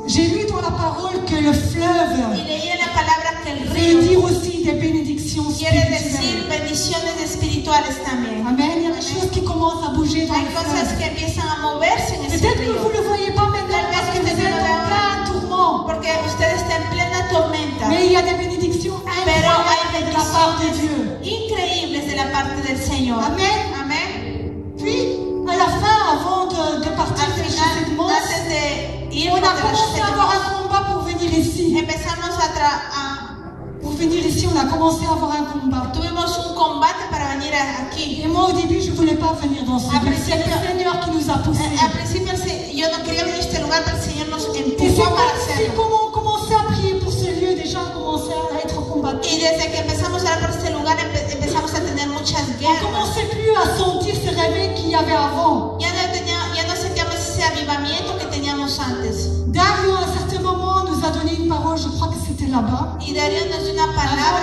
[SPEAKER 1] J'ai lu dans la parole que le
[SPEAKER 2] Y
[SPEAKER 1] fleuve
[SPEAKER 2] leí en la palabra que el
[SPEAKER 1] veut
[SPEAKER 2] río
[SPEAKER 1] dire aussi des bénédictions
[SPEAKER 2] quiere decir
[SPEAKER 1] spirituelles.
[SPEAKER 2] bendiciones espirituales también.
[SPEAKER 1] Amen. Il y a des choses qui commencent à bouger dans
[SPEAKER 2] Hay
[SPEAKER 1] le
[SPEAKER 2] cosas
[SPEAKER 1] fleuve.
[SPEAKER 2] que empiezan a moverse en ese
[SPEAKER 1] Peut-être que
[SPEAKER 2] río.
[SPEAKER 1] vous ne le voyez pas maintenant
[SPEAKER 2] Tal vez
[SPEAKER 1] parce que
[SPEAKER 2] usted
[SPEAKER 1] vous
[SPEAKER 2] no
[SPEAKER 1] êtes
[SPEAKER 2] lo
[SPEAKER 1] en
[SPEAKER 2] vea
[SPEAKER 1] plein tourment.
[SPEAKER 2] porque usted está en plena tormenta.
[SPEAKER 1] Mais il y a des bénédictions
[SPEAKER 2] Pero hay
[SPEAKER 1] incroyables de la part de Dieu.
[SPEAKER 2] bendiciones Señor.
[SPEAKER 1] Amén.
[SPEAKER 2] Amén.
[SPEAKER 1] Puis, à la fin, avant de partir
[SPEAKER 2] Al
[SPEAKER 1] de chez
[SPEAKER 2] final,
[SPEAKER 1] cette messe,
[SPEAKER 2] antes de
[SPEAKER 1] on
[SPEAKER 2] irnos
[SPEAKER 1] a
[SPEAKER 2] de
[SPEAKER 1] commencé à avoir
[SPEAKER 2] la
[SPEAKER 1] un combat pour venir ici.
[SPEAKER 2] empezamos
[SPEAKER 1] Pour venir ici, on a commencé à avoir un combat.
[SPEAKER 2] tuvimos un combate para venir aquí.
[SPEAKER 1] Et moi, au début, je ne voulais pas venir dans ce lieu. C'est le Seigneur qui nous a poussés.
[SPEAKER 2] Al principio yo no quería venir a este lugar, pero el Señor nos
[SPEAKER 1] Et
[SPEAKER 2] empujó para
[SPEAKER 1] c'est
[SPEAKER 2] hacerlo.
[SPEAKER 1] comme on commençait à prier pour ce lieu, des gens commençaient à être combattus.
[SPEAKER 2] Y desde que empezamos a orar por este lugar, empezamos a tener muchas
[SPEAKER 1] On ne
[SPEAKER 2] guerras.
[SPEAKER 1] commençait plus à sentir ce réveil qu'il y avait avant.
[SPEAKER 2] Ya no sentíamos ese avivamiento que teníamos antes.
[SPEAKER 1] Dario, à un certain moment, nous a donné une parole, je crois que c'était là-bas.
[SPEAKER 2] Y Darío nos dio una palabra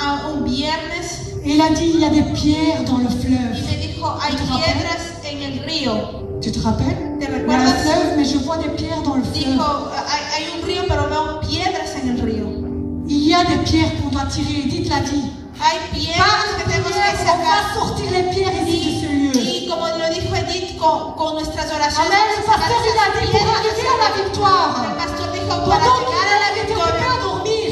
[SPEAKER 2] a un viernes
[SPEAKER 1] Et il a dit, il y a des pierres dans le
[SPEAKER 2] y
[SPEAKER 1] fleuve.
[SPEAKER 2] me dijo, hay
[SPEAKER 1] ¿Te rappelles?
[SPEAKER 2] piedras en el río.
[SPEAKER 1] Tu te rappelles?
[SPEAKER 2] ¿Te
[SPEAKER 1] Il y a un
[SPEAKER 2] recuerdas?
[SPEAKER 1] fleuve, mais je vois des pierres dans le
[SPEAKER 2] Dijo,
[SPEAKER 1] fleuve.
[SPEAKER 2] hay un río, pero veo piedras en el río.
[SPEAKER 1] Il y a des pierres qu'on doit tirer. Edith l'a dit.
[SPEAKER 2] Hay piedras que tenemos que
[SPEAKER 1] On
[SPEAKER 2] sacar.
[SPEAKER 1] va sortir les pierres ici de ce lieu.
[SPEAKER 2] Y como lo dijo Edith, con nuestras oraciones.
[SPEAKER 1] Amen. Le pasteur, il a dit, pour arriver à la victoire,
[SPEAKER 2] El pastor dijo, para
[SPEAKER 1] pendant
[SPEAKER 2] llegar a la
[SPEAKER 1] qu'il était occupé
[SPEAKER 2] victoria,
[SPEAKER 1] à dormir,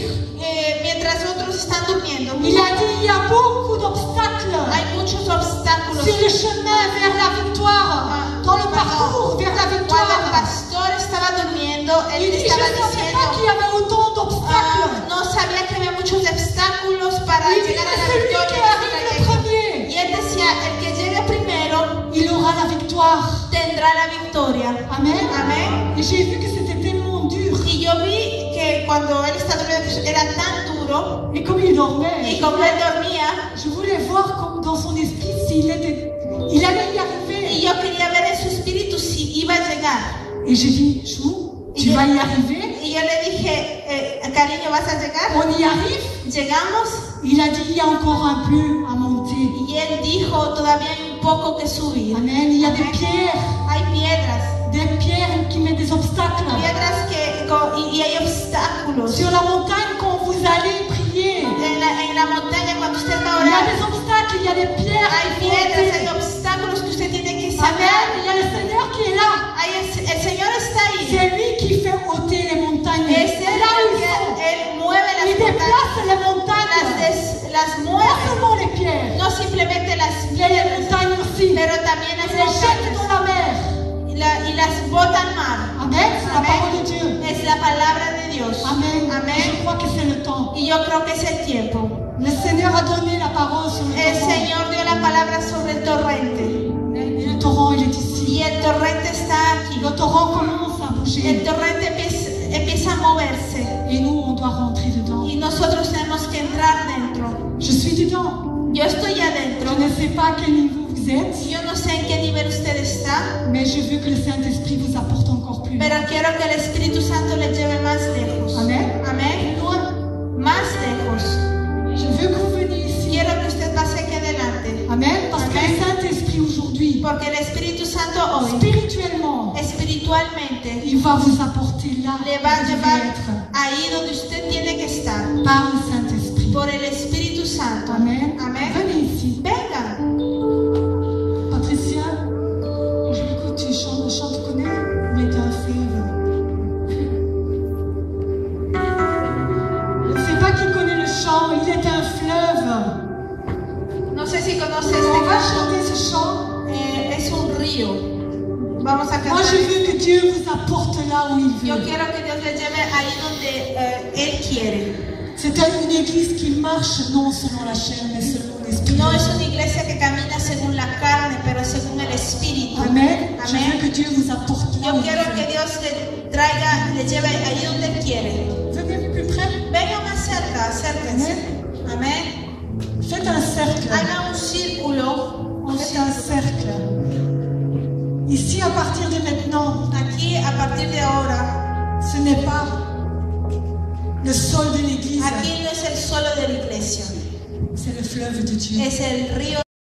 [SPEAKER 2] mientras otros están durmiendo,
[SPEAKER 1] il a dit, il y a beaucoup d'obstacles
[SPEAKER 2] hay muchos obstáculos.
[SPEAKER 1] sur le chemin vers la victoire, dans le parcours vers la
[SPEAKER 2] Cuando el
[SPEAKER 1] victoire.
[SPEAKER 2] pastor estaba durmiendo,
[SPEAKER 1] Il
[SPEAKER 2] él
[SPEAKER 1] dit, je
[SPEAKER 2] estaba
[SPEAKER 1] ne savais
[SPEAKER 2] diciendo,
[SPEAKER 1] pas qu'il y avait autant d'obstacles.
[SPEAKER 2] no sabía que había muchos obstáculos para
[SPEAKER 1] Il dit,
[SPEAKER 2] llegar a
[SPEAKER 1] mais
[SPEAKER 2] la
[SPEAKER 1] celui qui
[SPEAKER 2] victoria.
[SPEAKER 1] arrive le premier,
[SPEAKER 2] Y él decía, el que llegue primero
[SPEAKER 1] il aura la victoire.
[SPEAKER 2] tendrá la victoria.
[SPEAKER 1] Amen.
[SPEAKER 2] Amén.
[SPEAKER 1] Et j'ai vu que c'était tellement dur.
[SPEAKER 2] Y yo vi que cuando él estaba durmiendo era tan duro,
[SPEAKER 1] Et comme il dormait,
[SPEAKER 2] y como él dormía,
[SPEAKER 1] je voulais voir comme dans son esprit s'il il allait y arriver.
[SPEAKER 2] y yo quería ver en su espíritu si iba a llegar.
[SPEAKER 1] Et j'ai dit, Chou, tu vas y arriver.
[SPEAKER 2] Y yo le dije, cariño, ¿vas a llegar?
[SPEAKER 1] On y arrive.
[SPEAKER 2] Llegamos.
[SPEAKER 1] Il a dit, il y a encore un peu à monter.
[SPEAKER 2] Y él dijo, todavía hay un poco que subir.
[SPEAKER 1] Amen. Il y a des pierres
[SPEAKER 2] Hay piedras
[SPEAKER 1] qui mettent des obstacles.
[SPEAKER 2] y hay obstáculos.
[SPEAKER 1] Sur la montagne, quand vous allez prier,
[SPEAKER 2] En la montaña, cuando usted va a
[SPEAKER 1] il y a
[SPEAKER 2] orar,
[SPEAKER 1] des obstacles, il y a des pierres.
[SPEAKER 2] hay
[SPEAKER 1] qu'il faut
[SPEAKER 2] piedras, hay
[SPEAKER 1] monter.
[SPEAKER 2] obstáculos que usted tiene que
[SPEAKER 1] Amen.
[SPEAKER 2] sacar.
[SPEAKER 1] Il y a le Seigneur qui est là.
[SPEAKER 2] El Señor está ahí.
[SPEAKER 1] C'est lui qui fait ôter les montagnes.
[SPEAKER 2] Es
[SPEAKER 1] C'est là où
[SPEAKER 2] Él
[SPEAKER 1] ils sont.
[SPEAKER 2] que Él mueve
[SPEAKER 1] Il
[SPEAKER 2] las montañas.
[SPEAKER 1] déplace les montagnes.
[SPEAKER 2] Las
[SPEAKER 1] Pas
[SPEAKER 2] mueve.
[SPEAKER 1] seulement les pierres,
[SPEAKER 2] No simplemente las
[SPEAKER 1] mais les
[SPEAKER 2] piedras,
[SPEAKER 1] montagnes aussi.
[SPEAKER 2] pero también
[SPEAKER 1] Il
[SPEAKER 2] las
[SPEAKER 1] les jette
[SPEAKER 2] montañas.
[SPEAKER 1] dans la mer.
[SPEAKER 2] Y las bota al mar.
[SPEAKER 1] Amen. C'est la
[SPEAKER 2] Amén.
[SPEAKER 1] parole de Dieu.
[SPEAKER 2] Es la palabra de Dios.
[SPEAKER 1] Amen. Je
[SPEAKER 2] Amén.
[SPEAKER 1] crois que c'est le temps.
[SPEAKER 2] Y yo creo que es el tiempo.
[SPEAKER 1] Le Seigneur a donné la parole sur le
[SPEAKER 2] El
[SPEAKER 1] torrent.
[SPEAKER 2] Señor dio la palabra sobre el torrente.
[SPEAKER 1] Et le torrent, il est ici.
[SPEAKER 2] Y el torrente está aquí.
[SPEAKER 1] Le torrent commence à
[SPEAKER 2] El
[SPEAKER 1] bouger.
[SPEAKER 2] torrente empieza a moverse.
[SPEAKER 1] Et nous, on doit rentrer dedans.
[SPEAKER 2] Y nosotros tenemos que entrar dentro.
[SPEAKER 1] Je suis dedans.
[SPEAKER 2] Yo estoy
[SPEAKER 1] Je
[SPEAKER 2] adentro.
[SPEAKER 1] ne sais pas à quel niveau vous êtes,
[SPEAKER 2] Yo no sé en qué nivel usted está,
[SPEAKER 1] mais je veux que le Saint-Esprit vous apporte encore plus.
[SPEAKER 2] pero quiero que el Espíritu Santo le lleve más lejos.
[SPEAKER 1] Amen.
[SPEAKER 2] Amén.
[SPEAKER 1] Plus loin.
[SPEAKER 2] Más lejos.
[SPEAKER 1] Je veux que vous veniez ici.
[SPEAKER 2] Quiero que usted pase aquí adelante.
[SPEAKER 1] Amen. Parce que
[SPEAKER 2] Amen.
[SPEAKER 1] le Saint-Esprit aujourd'hui,
[SPEAKER 2] Porque el Espíritu Santo hoy,
[SPEAKER 1] spirituellement,
[SPEAKER 2] espiritualmente,
[SPEAKER 1] il va vous apporter là où
[SPEAKER 2] le va a
[SPEAKER 1] vous devez
[SPEAKER 2] llevar
[SPEAKER 1] être.
[SPEAKER 2] ahí donde usted tiene que estar.
[SPEAKER 1] Par le Saint-Esprit.
[SPEAKER 2] Por el Espíritu Santo.
[SPEAKER 1] Amen.
[SPEAKER 2] Amén.
[SPEAKER 1] Venez ici.
[SPEAKER 2] Venga.
[SPEAKER 1] Patricia, je m'écoute, tu chantes, le chant, tu connais? Il est un fleuve. Je ne sais pas qui connaît le chant, il est un fleuve.
[SPEAKER 2] No sé si conoce
[SPEAKER 1] On
[SPEAKER 2] este
[SPEAKER 1] va
[SPEAKER 2] canto.
[SPEAKER 1] chanter ce chant.
[SPEAKER 2] Es un río. Vamos a
[SPEAKER 1] Moi,
[SPEAKER 2] cantar.
[SPEAKER 1] je veux que Dieu vous apporte là où il
[SPEAKER 2] Yo
[SPEAKER 1] veut.
[SPEAKER 2] quiero que Dios le lleve ahí donde Él quiere.
[SPEAKER 1] C'est une église qui marche non selon la chair, mais selon l'esprit.
[SPEAKER 2] No es una iglesia que camina según la carne, pero según el Espíritu.
[SPEAKER 1] Amen. Je veux
[SPEAKER 2] Amén.
[SPEAKER 1] que Dieu vous apporte là où
[SPEAKER 2] Yo
[SPEAKER 1] il
[SPEAKER 2] quiero que
[SPEAKER 1] veut.
[SPEAKER 2] Dios le lleve ahí donde Él quiere.
[SPEAKER 1] Venez plus près.
[SPEAKER 2] Venga más cerca, acérquense. Amén.
[SPEAKER 1] Faites un cercle.
[SPEAKER 2] Haga un círculo.
[SPEAKER 1] Faites un cercle. Ici, à partir de maintenant,
[SPEAKER 2] Aquí, a partir de ahora,
[SPEAKER 1] ce n'est pas le sol de l'église,
[SPEAKER 2] aquí no es el suelo de la iglesia,
[SPEAKER 1] c'est le fleuve de Dieu.
[SPEAKER 2] es el río.